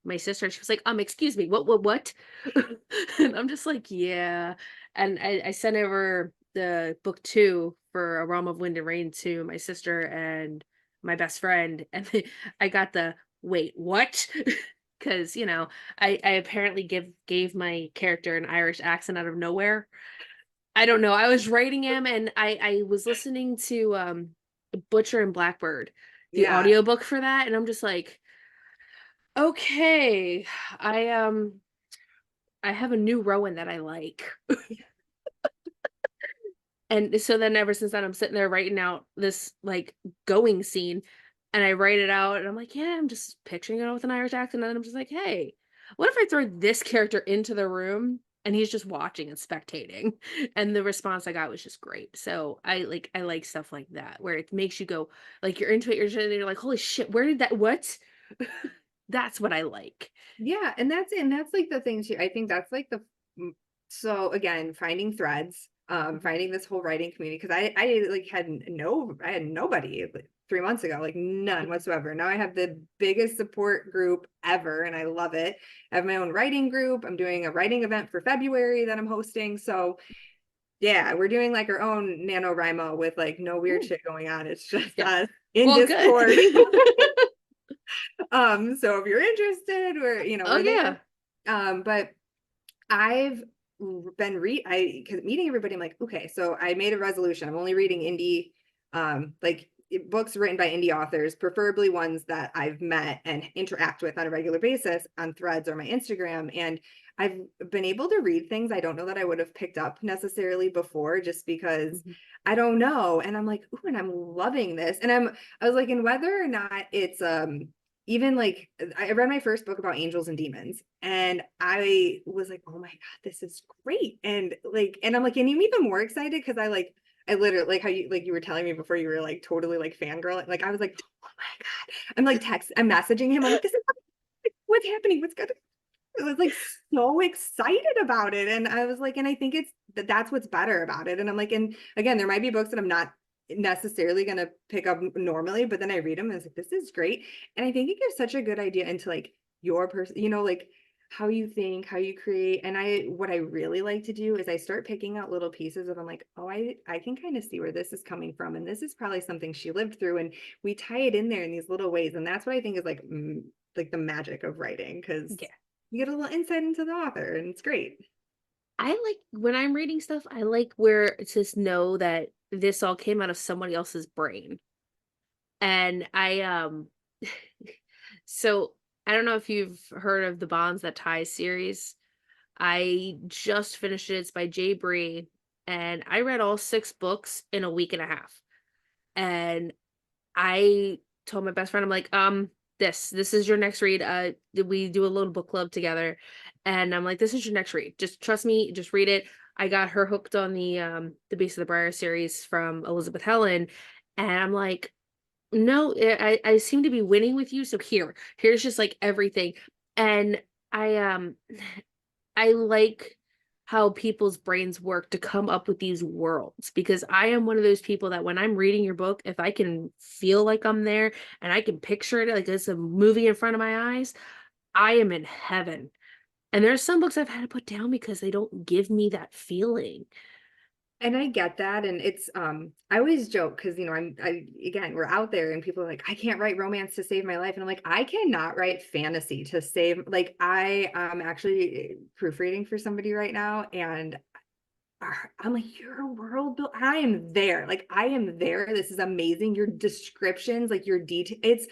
my sister, she was like, excuse me, what?" And I'm just like, "Yeah." And I sent over the book 2 for A Realm of Wind and Rain to my sister and my best friend, and I got the, "Wait, what?" 'Cause, I apparently gave my character an Irish accent out of nowhere. I don't know, I was writing him and I was listening to, Butcher and Blackbird, the yeah. audiobook for that, and I'm just like, "Okay, I, um, I have a new Rowan that I like." And so then ever since then, I'm sitting there writing out this, like, going scene, and I write it out, and I'm like, "Yeah, I'm just picturing it with an Irish accent," and then I'm just like, "Hey, what if I throw this character into the room and he's just watching and spectating?" And the response I got was just great. So I like stuff like that where it makes you go, like, you're into it, you're like, "Holy shit, where did that what?" That's what I like. Yeah, and that's like the thing too. I think that's like mm, so again, finding threads, Mhm. finding this whole writing community because I like I had nobody like 3 months ago, like none whatsoever. Now I have the biggest support group ever, and I love it. I have my own writing group. I'm doing a writing event for February that I'm hosting. So yeah, we're doing like our own NaNoWriMo with like no weird Ooh, shit going on. It's just yeah. us in Well, good. Discord. So if you're interested, Oh, we're there. yeah. But I've been because meeting everybody, I'm like, okay, so I made a resolution. I'm only reading indie, like books written by indie authors, preferably ones that I've met and interact with on a regular basis on Threads or my Instagram. And I've been able to read things I don't know that I would have picked up necessarily before, just because Mhm. I don't know. And I'm like, ooh, and I'm loving this. And I was like, and whether or not it's even like, I read my first book about angels and demons, and I was like, oh my God, this is great. And like, and I'm like, and I'm even more excited because I literally, like how you were telling me before, you were like totally like fangirl. Like I was like, oh my God. I'm messaging him. I'm like, this is what's happening. What's good? I was like so excited about it. And I was like, and I think that's what's better about it. And I'm like, and again, there might be books that I'm not necessarily going to pick up normally, but then I read them and I was like, this is great. And I think it gives such a good idea into like your person, like how you think, how you create. And what I really like to do is I start picking out little pieces of, I'm like, oh, I can kind of see where this is coming from. And this is probably something she lived through. And we tie it in there in these little ways. And that's what I think is like the magic of writing, because Yeah. you get a little insight into the author, and it's great. I like when I'm reading stuff, I like where to just know that this all came out of somebody else's brain. And so I don't know if you've heard of the Bonds That Tie series. I just finished it. It's by Jay Bree, and I read all 6 books in a week and a half. And I told my best friend, I'm like, this is your next read. We do a little book club together, and I'm like, this is your next read. Just trust me, just read it. I got her hooked on the Base of the Briar series from Elizabeth Helen, and I'm like, no, I seem to be winning with you. So here's just like everything. And I I like how people's brains work to come up with these worlds, because I am one of those people that when I'm reading your book, if I can feel like I'm there and I can picture it like it's a movie in front of my eyes, I am in heaven. And there's some books I've had to put down because they don't give me that feeling. And I get that. And it's I always joke because I again, we're out there and people are like, I can't write romance to save my life. And I'm like, I cannot write fantasy to save, like I am actually proofreading for somebody right now, and I'm like, you're a world build. I am there. Like I am there. This is amazing. Your descriptions, like your detail, it's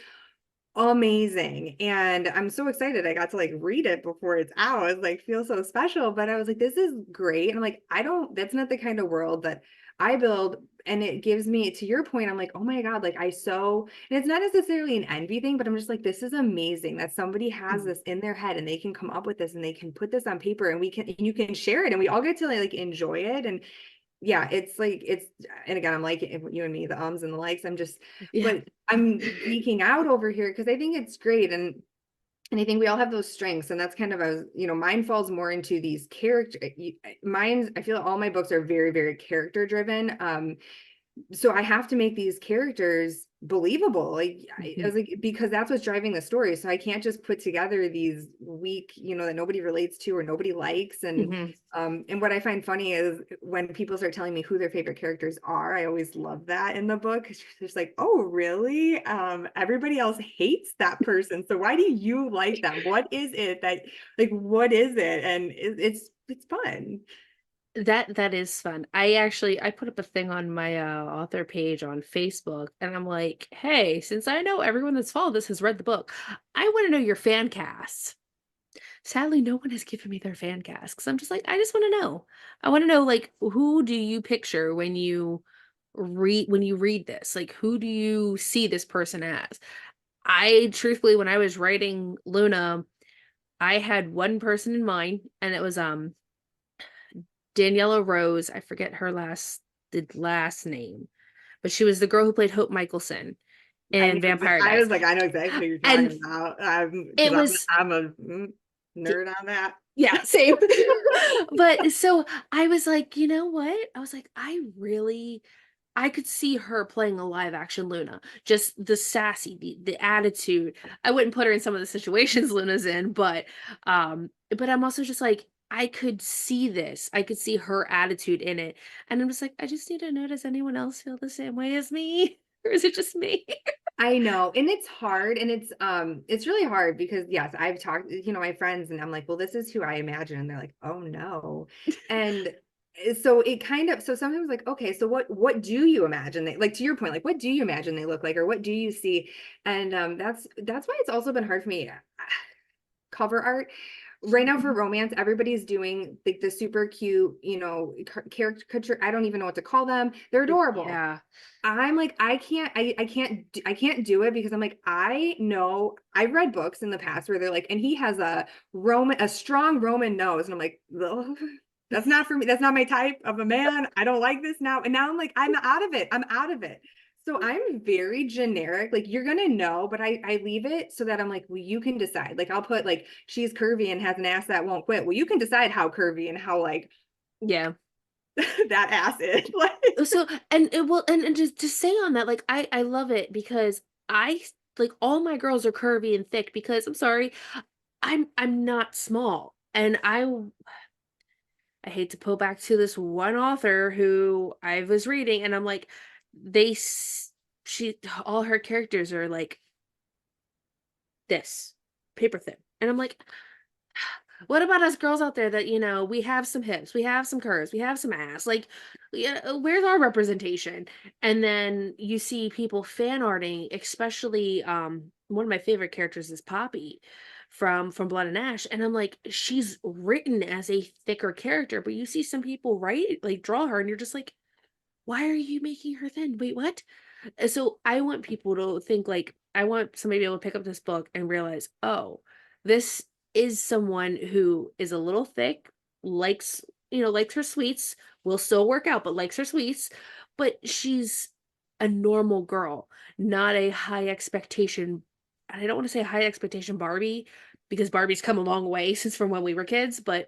amazing. And I'm so excited I got to like read it before it's out. It's like feels so special. But I was like, this is great. And I'm like, that's not the kind of world that I build. And it gives me, to your point, I'm like, oh my God, like and it's not necessarily an envy thing, but I'm just like, this is amazing that somebody has Mhm. this in their head and they can come up with this and they can put this on paper, and you can share it and we all get to like enjoy it. And yeah, it's like and again, I'm like you and me, the ums and the likes. Yeah. But I'm geeking out over here because I think it's great. And I think we all have those strengths, and that's kind of mine falls more into these character. Mine, I feel all my books are very, very character driven. So I have to make these characters believable. Like I Mhm. was like, because that's what's driving the story. So I can't just put together these weak, that nobody relates to or nobody likes. Mhm. And what I find funny is when people start telling me who their favorite characters are, I always love that in the book. It's just like, oh, really? Everybody else hates that person. So why do you like them? What is it that, like, what is it? And it's fun. That is fun. I put up a thing on my author page on Facebook, and I'm like, hey, since I know everyone that's followed this has read the book, I want to know your fan cast. Sadly, no one has given me their fan cast because I'm just like, I just want to know. I want to know, like, who do you picture when you read this? Like, who do you see this person as? I truthfully, when I was writing Luna, I had one person in mind, and it was Daniela Rose. I forget the last name, but she was the girl who played Hope Michelson in Vampire I was Diaries. like, I know exactly who you're And talking about. Because it was I'm a nerd on that. yeah, same. But so I was like, you know what? I was like, I could see her playing a live action Luna. Just the sassy, the attitude. I wouldn't put her in some of the situations Luna's in, but I'm also just like, I could see this. I could see her attitude in it. And I'm just like, I just need to know, does anyone else feel the same way as me? Or is it just me? I know, and it's hard, and it's really hard because yes, I've talked, my friends, and I'm like, well, this is who I imagine, and they're like, oh no, and So it kind of, so sometimes like, okay, so what do you imagine they, like, to your point, like what do you imagine they look like, or what do you see? And that's why it's also been hard for me. Cover art right now for Mhm. romance, everybody's doing like the super cute, caricature. I don't even know what to call them. They're adorable. Yeah. I'm like, I can't do it because I'm like, I know I've read books in the past where they're like, and he has a strong Roman nose. And I'm like, ugh, that's not for me. That's not my type of a man. I don't like this now. And now I'm like, I'm out of it. I'm out of it. So I'm very generic. Like you're gonna know, but I leave it so that I'm like, well, you can decide. Like I'll put like she's curvy and has an ass that won't quit. Well, you can decide how curvy and how like Yeah. that ass is. Like So, and it will, and just to say on that, like I love it because like all my girls are curvy and thick because I'm sorry, I'm not small. And I hate to pull back to this one author who I was reading, and I'm like, they she all her characters are like this, paper thin. And I'm like, what about us girls out there that, we have some hips, we have some curves, we have some ass? Like, yeah, where's our representation? And then you see people fan arting, especially one of my favorite characters is Poppy from Blood and Ash. And I'm like, she's written as a thicker character, but you see some people write like draw her, and you're just like, why are you making her thin? Wait, what? So I want people to think like I want somebody to be able to pick up this book and realize, oh, this is someone who is a little thick, likes, likes her sweets, will still work out, but likes her sweets, but she's a normal girl, not a high expectation. And I don't want to say high expectation Barbie because Barbie's come a long way since from when we were kids, but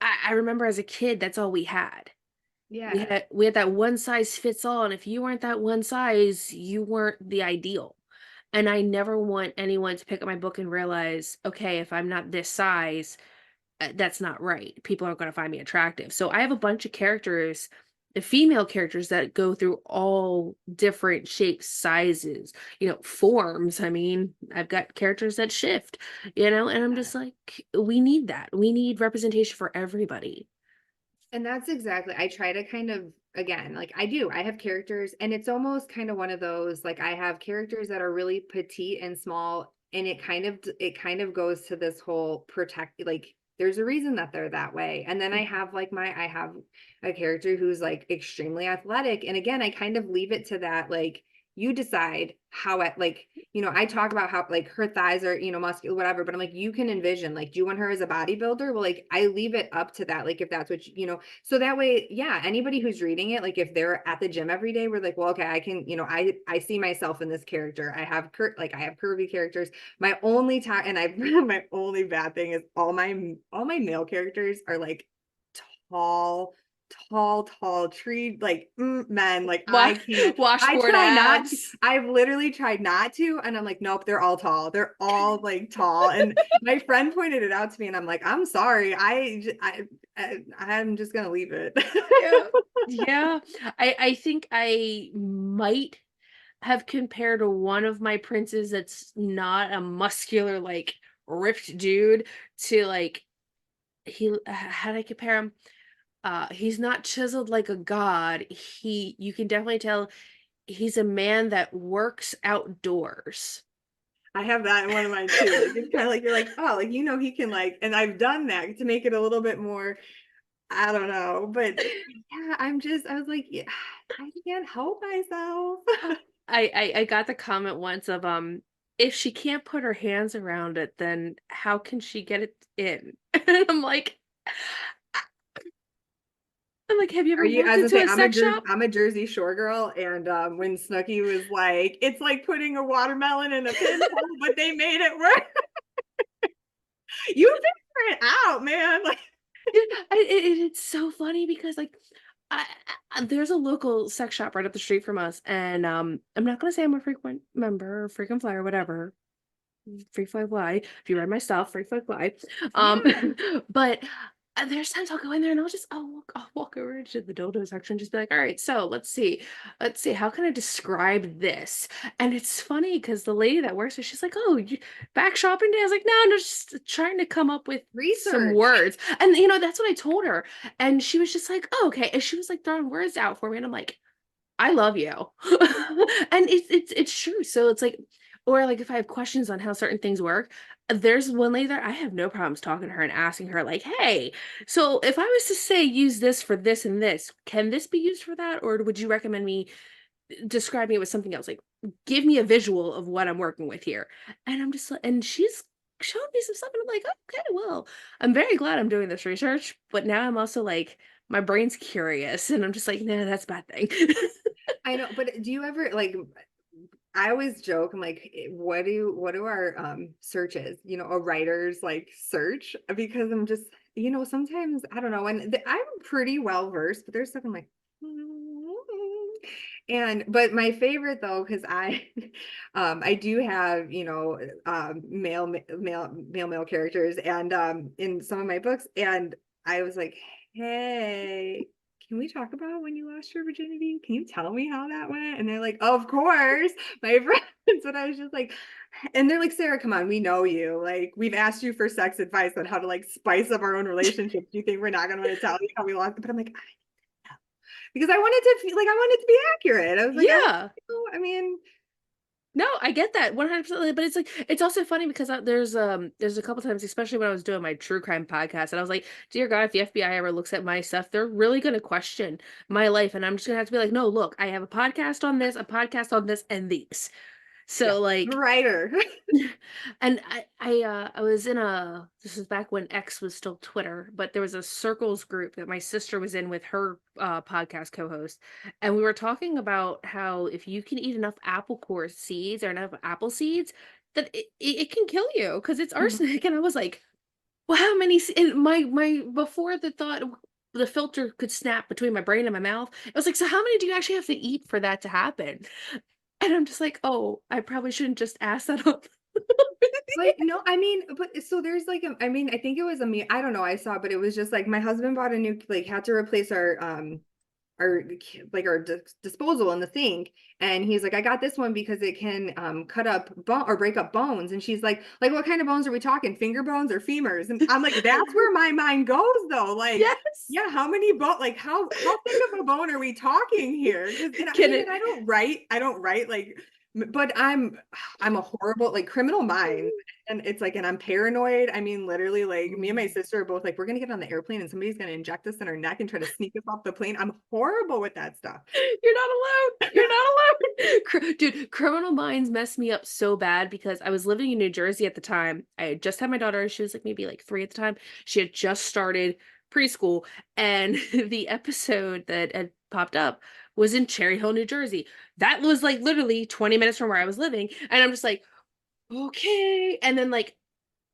I remember as a kid, that's all we had. We yeah. had we had that one size fits all, and if you weren't that one size, you weren't the ideal. And I never want anyone to pick up my book and realize, okay, if I'm not this size, that's not right. People aren't going to find me attractive. So I have a bunch of characters, the female characters that go through all different shapes, sizes, forms. I mean, I've got characters that shift, and I'm just like, we need that. We need representation for everybody. And that's exactly, I try to kind of, again, like I have characters, and it's almost kind of one of those, like I have characters that are really petite and small, and it kind of goes to this whole protect, like there's a reason that they're that way. And then Mhm. I have a character who's like extremely athletic. And again, I kind of leave it to that, like you decide how it, like, I talk about how like her thighs are, muscular, whatever, but I'm like, you can envision, like, do you want her as a bodybuilder? Well, like, I leave it up to that. Like, if that's what so that way, yeah, anybody who's reading it, like if they're at the gym every day, we're like, well, okay, I can, I see myself in this character. I have curvy characters. My only time, and I my only bad thing is all my male characters are like tall, tall tree, like men. Like I can't. I Washboard try not to. abs. I've literally tried not to, and I'm like, nope, they're all tall. They're all like tall. And my friend pointed it out to me, and I'm like, I'm sorry. I'm just gonna leave it. Yeah. Yeah. I think I might have compared one of my princes that's not a muscular, like, ripped dude to, like, how did I compare him? He's not chiseled like a god. You can definitely tell he's a man that works outdoors. I have that in one of mine too. Like it's kind of like you're like, oh, like he can like, and I've done that to make it a little bit more. I don't know, but yeah, I was like, yeah, I can't help myself. I got the comment once of if she can't put her hands around it, then how can she get it in? And I'm like, have you Are ever you? walked As I into say, a sex shop? I'm a Jersey Shore girl, and when Snooki was like, it's like putting a watermelon in a pinhole, but they made it work. You figure it out, man. Like, It's so funny because like there's a local sex shop right up the street from us, and I'm not gonna say I'm a frequent member or frequent flyer, whatever. Free fly fly. If you read my stuff, free fly fly. Um, yeah, but there's times I'll go in there and I'll walk over to the dildo section and just be like, all right, so let's see, how can I describe this? And it's funny because the lady that works there, she's like, oh, back shopping day. I was like, no, no, just trying to come up with some Research. words. And you know, that's what I told her. And she was just like, oh, okay. And she was like throwing words out for me. And I'm like, I love you. And it's true. So it's like, or like if I have questions on how certain things work, there's one lady there, I have no problems talking to her and asking her, like, hey, so if I was to say use this for this and this, can this be used for that? Or would you recommend me describing it with something else? Like, give me a visual of what I'm working with here. And I'm just like, and she's showed me some stuff, and I'm like, okay, well, I'm very glad I'm doing this research, but now I'm also like, my brain's curious, and I'm just like, nah, that's a bad thing. I know, but do you ever like, I always joke, I'm like, what do our searches, a writer's like search? Because I'm just, sometimes I don't know, and I'm pretty well versed, but there's stuff I'm like, and but my favorite though, because I I do have, male characters and in some of my books, and I was like, hey, can we talk about when you lost your virginity? Can you tell me how that went? And they're like, of course, my friends. And I was just like, and they're like, Sarah, come on, we know you. Like, we've asked you for sex advice on how to like spice up our own relationships. Do you think we're not going to want to tell you how we lost? But I'm like, because I wanted to feel like I wanted to be accurate. I was like, Yeah. I mean, No, I get that 100%, but it's like it's also funny because there's a couple times, especially when I was doing my true crime podcast, and I was like, dear God, if the FBI ever looks at my stuff, they're really gonna question my life, and I'm just gonna have to be like, no, look, I have a podcast on this, and these. yeah, So like, writer. and I was in a this was back when X was still Twitter, but there was a circles group that my sister was in with her podcast co-host, and we were talking about how if you can eat enough apple core seeds or enough apple seeds, that it can kill you because it's arsenic. And I was like, well, how many? And my before the thought. The filter could snap between my brain and my mouth. I was like, so how many do you actually have to eat for that to happen? And I'm just like, oh, I probably shouldn't just ask that up. But no, I mean, but so there's like I mean, I think it was a me, I don't know, I saw, but it was just like my husband bought a new, like had to replace our like our disposal in the sink, and he's like, I got this one because it can cut up bone or break up bones. And she's like, what kind of bones are we talking, finger bones or femurs? And I'm like, that's where my mind goes though, like, Yes. yeah, how many bone, like how thick of a bone are we talking here? Because I Can mean, and it I don't write like, but I'm a horrible like Criminal Minds, and it's like, and I'm paranoid. I mean, literally, like me and my sister are both like, we're gonna get on the airplane and somebody's gonna inject us in our neck and try to sneak us off the plane. I'm horrible with that stuff. You're not alone. You're not alone. Dude, Criminal Minds messed me up so bad because I was living in New Jersey at the time. I had just had my daughter. She was like maybe like 3 at the time. She had just started preschool, and the episode that had popped up was in Cherry Hill, New Jersey. That was like literally 20 minutes from where I was living, and I'm just like, okay. And then like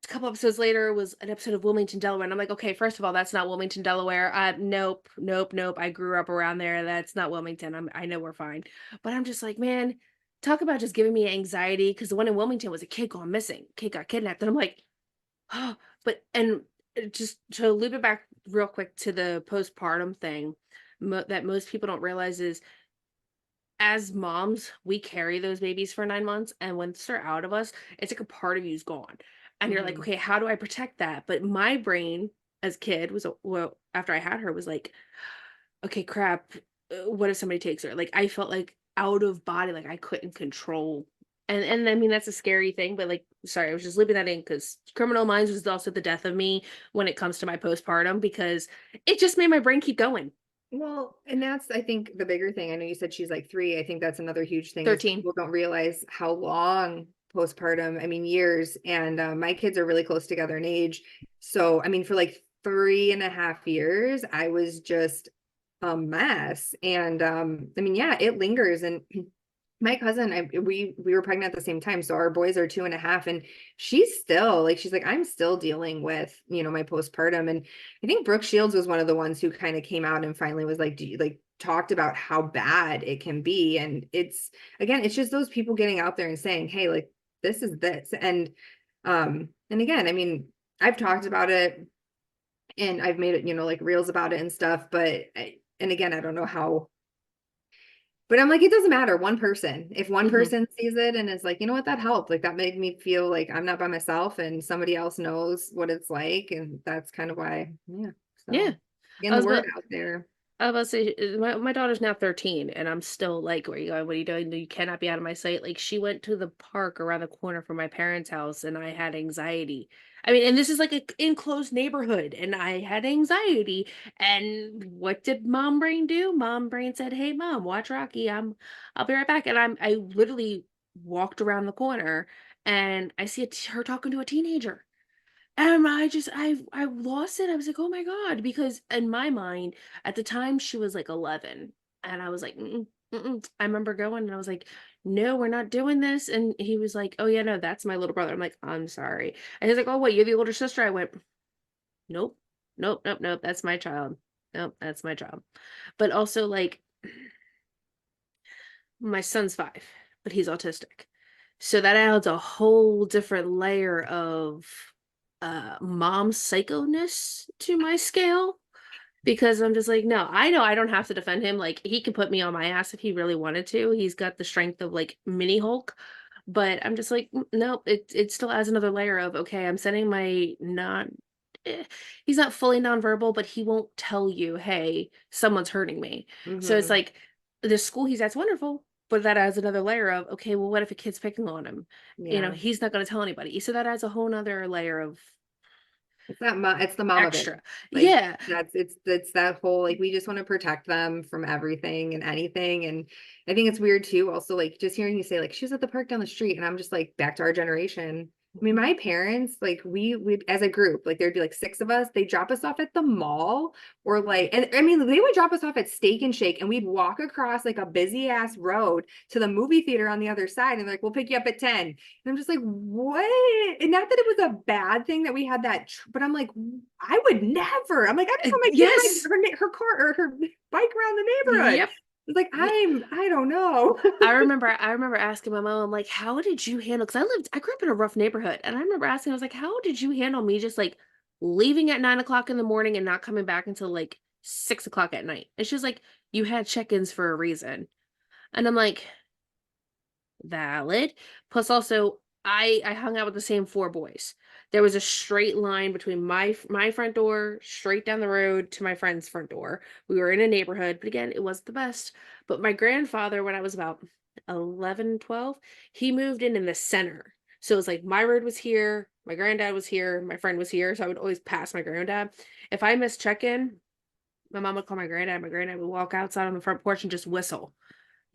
a couple episodes later was an episode of Wilmington, Delaware. And I'm like, okay, first of all, that's not Wilmington, Delaware. Nope, nope, nope. I grew up around there. That's not Wilmington. I know we're fine. But I'm just like, man, talk about just giving me anxiety. Because the one in Wilmington was a kid gone missing. Kid got kidnapped. And I'm like, oh, but, and just to loop it back real quick to the postpartum thing, that most people don't realize is as moms, we carry those babies for 9 months, and once they're out of us, it's like a part of you's gone. And you're like, Mhm. okay, how do I protect that? But my brain as a kid was, well, after I had her, was like, okay, crap. What if somebody takes her? Like, I felt like out of body, like I couldn't control. And I mean, that's a scary thing, but like, sorry, I was just leaving that in because Criminal Minds was also the death of me when it comes to my postpartum because it just made my brain keep going. Well, and that's, I think, the bigger thing. I know you said she's like 3. I think that's another huge thing is 13. people don't realize how long postpartum, I mean, years. And my kids are really close together in age. So, I mean, for like 3.5 years, I was just a mess. And I mean, yeah, it lingers. And my cousin, we were pregnant at the same time, so our boys are 2.5, and she's like, I'm still dealing with, my postpartum. And I think Brooke Shields was one of the ones who kind of came out and finally was like, do you, like, talked about how bad it can be. And it's, again, it's just those people getting out there and saying, hey, like, this is this. And again, I mean, I've talked about it and I've made it, like reels about it and stuff. But and again, I don't know how, but I'm like, it doesn't matter. One person, if one Hmm. person sees it and is like, you know what, that helped. Like that made me feel like I'm not by myself and somebody else knows what it's like. And that's kind of why, yeah. Yeah. So I getting the was word about out there. I was about to say, my daughter's now 13, and I'm still like, "Where are you going? What are you doing? You cannot be out of my sight." Like, she went to the park around the corner from my parents' house, and I had anxiety. I mean, and this is like a enclosed neighborhood, and I had anxiety. And what did mom brain do? Mom brain said, "Hey, mom, watch Rocky. I'll be right back." And I literally walked around the corner, and I see her talking to a teenager. I lost it. I was like, "Oh my God," because in my mind, at the time, she was like 11, and I was like, "Mm-mm, mm-mm." I remember going, and I was like, "No, we're not doing this." And he was like, "Oh yeah, no, that's my little brother." I'm like, "I'm sorry." And he's like, "Oh, wait, you're the older sister?" I went, "Nope, nope, nope, nope. That's my child. Nope, that's my child." But also, like, my son's 5, but he's autistic. So that adds a whole different layer of mom psychoness to my scale, because I'm just like, no, I know I don't have to defend him. Like, he could put me on my ass if he really wanted to. He's got the strength of like mini Hulk. But I'm just like, no, it still adds another layer of, okay, I'm sending my non he's not fully nonverbal, but he won't tell you, hey, someone's hurting me. So it's Hmm. like the school he's at's wonderful, but that adds another layer of, okay, well, what if a kid's picking on him? Yeah. He's not going to tell anybody. So that adds a whole nother layer of It's not it's the mama bear. extra. Like Yeah. it's that whole like we just want to protect them from everything and anything. And I think it's weird too, also like just hearing you say like she was at the park down the street and I'm just like back to our generation. I mean, my parents, like we as a group, like there'd be like 6 of us, they drop us off at the mall or like, and I mean, they would drop us off at Steak and Shake and we'd walk across like a busy ass road to the movie theater on the other side. And like, we'll pick you up at 10. And I'm just like, what? And not that it was a bad thing that we had that, but I'm like, I would never. I'm like, I just want my kid to Yes. ride her car or her bike around the neighborhood. Yep. It's like, Yeah. I don't know. I remember asking my mom, I'm like, how did you handle, because I grew up in a rough neighborhood, and I remember asking, I was like, how did you handle me just like leaving at 9 o'clock in the morning and not coming back until like 6 o'clock at night? And she was like, you had check-ins for a reason. And I'm like, valid. Plus also, I hung out with the same 4 boys. There was a straight line between my front door, straight down the road to my friend's front door. We were in a neighborhood, but again, it wasn't the best. But my grandfather, when I was about 11, 12, he moved in the center. So it was like my road was here, my granddad was here, my friend was here. So I would always pass my granddad. If I missed check-in, my mom would call my granddad. My granddad would walk outside on the front porch and just whistle.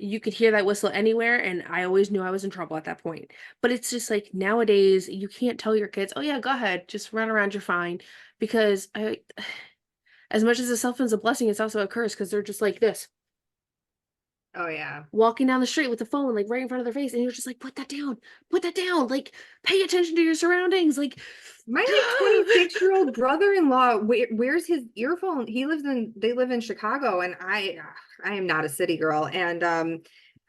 You could hear that whistle anywhere, and I always knew I was in trouble at that point. But it's just like nowadays, you can't tell your kids, "Oh yeah, go ahead, just run around, you're fine," because as much as a cell phone's a blessing, it's also a curse because they're just like this, Oh yeah. walking down the street with the phone like right in front of their face, and you're just like, put that down, like pay attention to your surroundings, like. My like 26-year-old brother-in-law wears his earphone. They live in Chicago and I am not a city girl. And I'm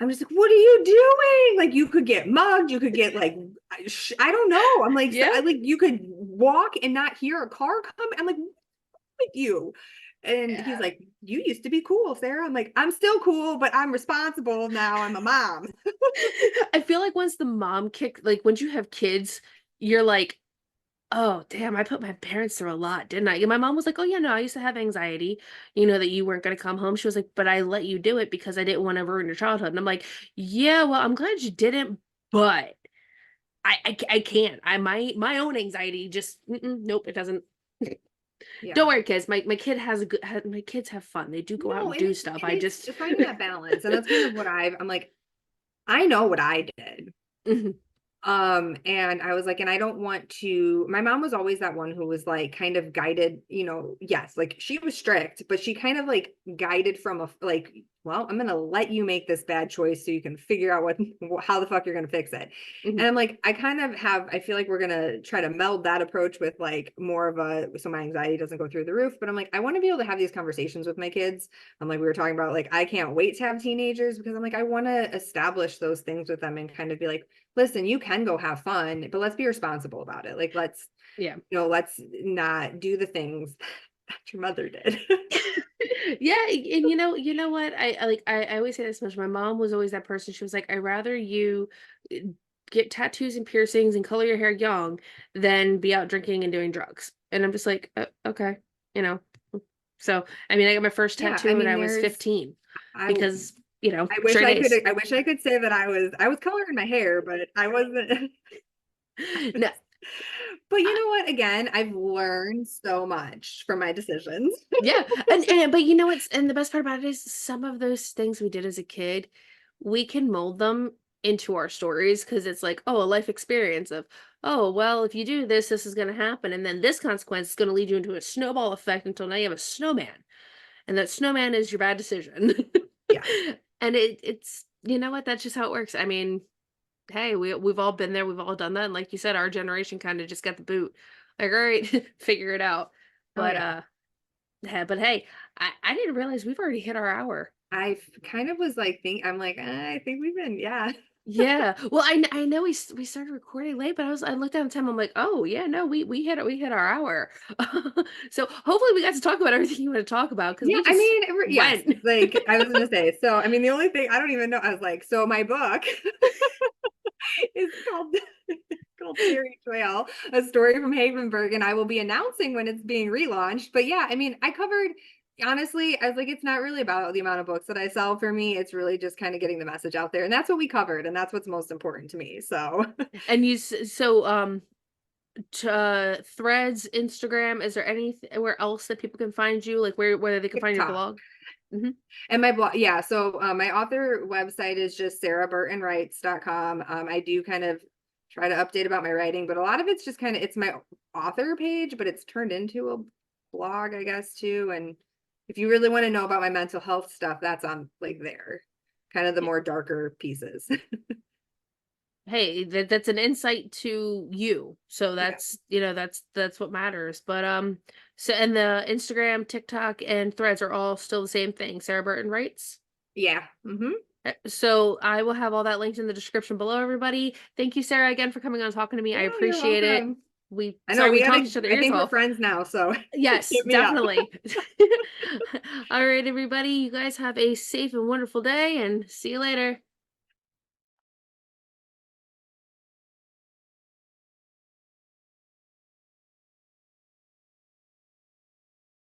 just like, what are you doing? Like you could get mugged, you could get like I don't know. I'm like, so, Yeah. I like you could walk and not hear a car come. I'm like, with you. And he's Yeah. like, you used to be cool, Sarah. I'm like, I'm still cool, but I'm responsible now. I'm a mom. I feel like once the mom kick, like once you have kids, you're like, oh, damn, I put my parents through a lot, didn't I? And my mom was like, oh, yeah, no, I used to have anxiety, that you weren't going to come home. She was like, but I let you do it because I didn't want to ruin your childhood. And I'm like, yeah, well, I'm glad you didn't, but I can't. My own anxiety just, nope, it doesn't. Don't Yeah. worry, kids. My kid has a good, my kids have fun. They do go out No, and and do it's stuff. and I it's just, finding that balance. And that's kind of what I'm like, I know what I did. Mhm, And I was like, and I don't want to, my mom was always that one who was like kind of guided, yes, like she was strict, but she kind of like guided from a like, well, I'm gonna let you make this bad choice so you can figure out how the fuck you're gonna fix it. mhm, And I'm like, I feel like we're gonna try to meld that approach with like more of so my anxiety doesn't go through the roof. But I'm like, I want to be able to have these conversations with my kids. I'm like, we were talking about like, I can't wait to have teenagers because I'm like, I want to establish those things with them and kind of be like, listen, you can go have fun, but let's be responsible about it. Like, let's, Yeah. Let's not do the things that your mother did. Yeah, and you know what? I always say this much. My mom was always that person. She was like, "I'd rather you uh, get tattoos and piercings and color your hair young than be out drinking and doing drugs." And I'm just like, okay, you know." So, I mean, I got my first Yeah, I tattoo when mean, I was 15 I because, wish straight A's. I wish I could say that I was coloring my hair, but I wasn't. No, But you know what? Again, I've learned so much from my decisions. yeah, and but you know what's and the best part about it is some of those things we did as a kid, we can mold them into our stories because it's like, oh, a life experience of, oh, well, if you do this, this is going to happen, and then this consequence is going to lead you into a snowball effect until now you have a snowman, and that snowman is your bad decision. Yeah. And it's you know what, that's just how it works. I mean, hey, we've all been there, we've all done that, and like you said, our generation kind of just got the boot, like, all right, figure it out. Oh But yeah. yeah, but hey, I didn't realize we've already hit our hour. Kind of was like I'm like, I think we've been, yeah. Yeah. Well, I know we started recording late, but I looked down the time. I'm like, oh yeah, no, we hit our hour. So hopefully we got to talk about everything you want to talk about because Yeah, we I just mean, yes, went. like I was gonna say. So, I mean, the only thing I don't even know. I was like, so my book is called called Cherry Trail, a story from Havenburg, and I will be announcing when it's being relaunched. But yeah, I mean, I covered honestly, I was like, it's not really about the amount of books that I sell for me. It's really just kind of getting the message out there. And that's what we covered, and that's what's most important to me. So And so Threads, Instagram. Is there anywhere else that people can find you? Like where they can find your TikTok. blog? Hmm. And my blog, yeah. So my author website is just saraburtonwrites.com. I do kind of try to update about my writing, but a lot of it's just kind of it's my author page, but it's turned into a blog, I guess, too. And if you really want to know about my mental health stuff, that's on like there. Kind of the more darker pieces. Hey, that's an insight to you. So Yeah. that's what matters. But so and the Instagram, TikTok, and Threads are all still the same thing. Sarah Burton writes. Yeah. So I will have all that linked in the description below, everybody. Thank you, Sarah, again for coming on talking to me. I Yeah, you're appreciate it. welcome. We I know sorry we we gotta talked each other I ears think we're off. friends now, so Yes, hit me up. definitely. All right, everybody. You guys have a safe and wonderful day and see you later.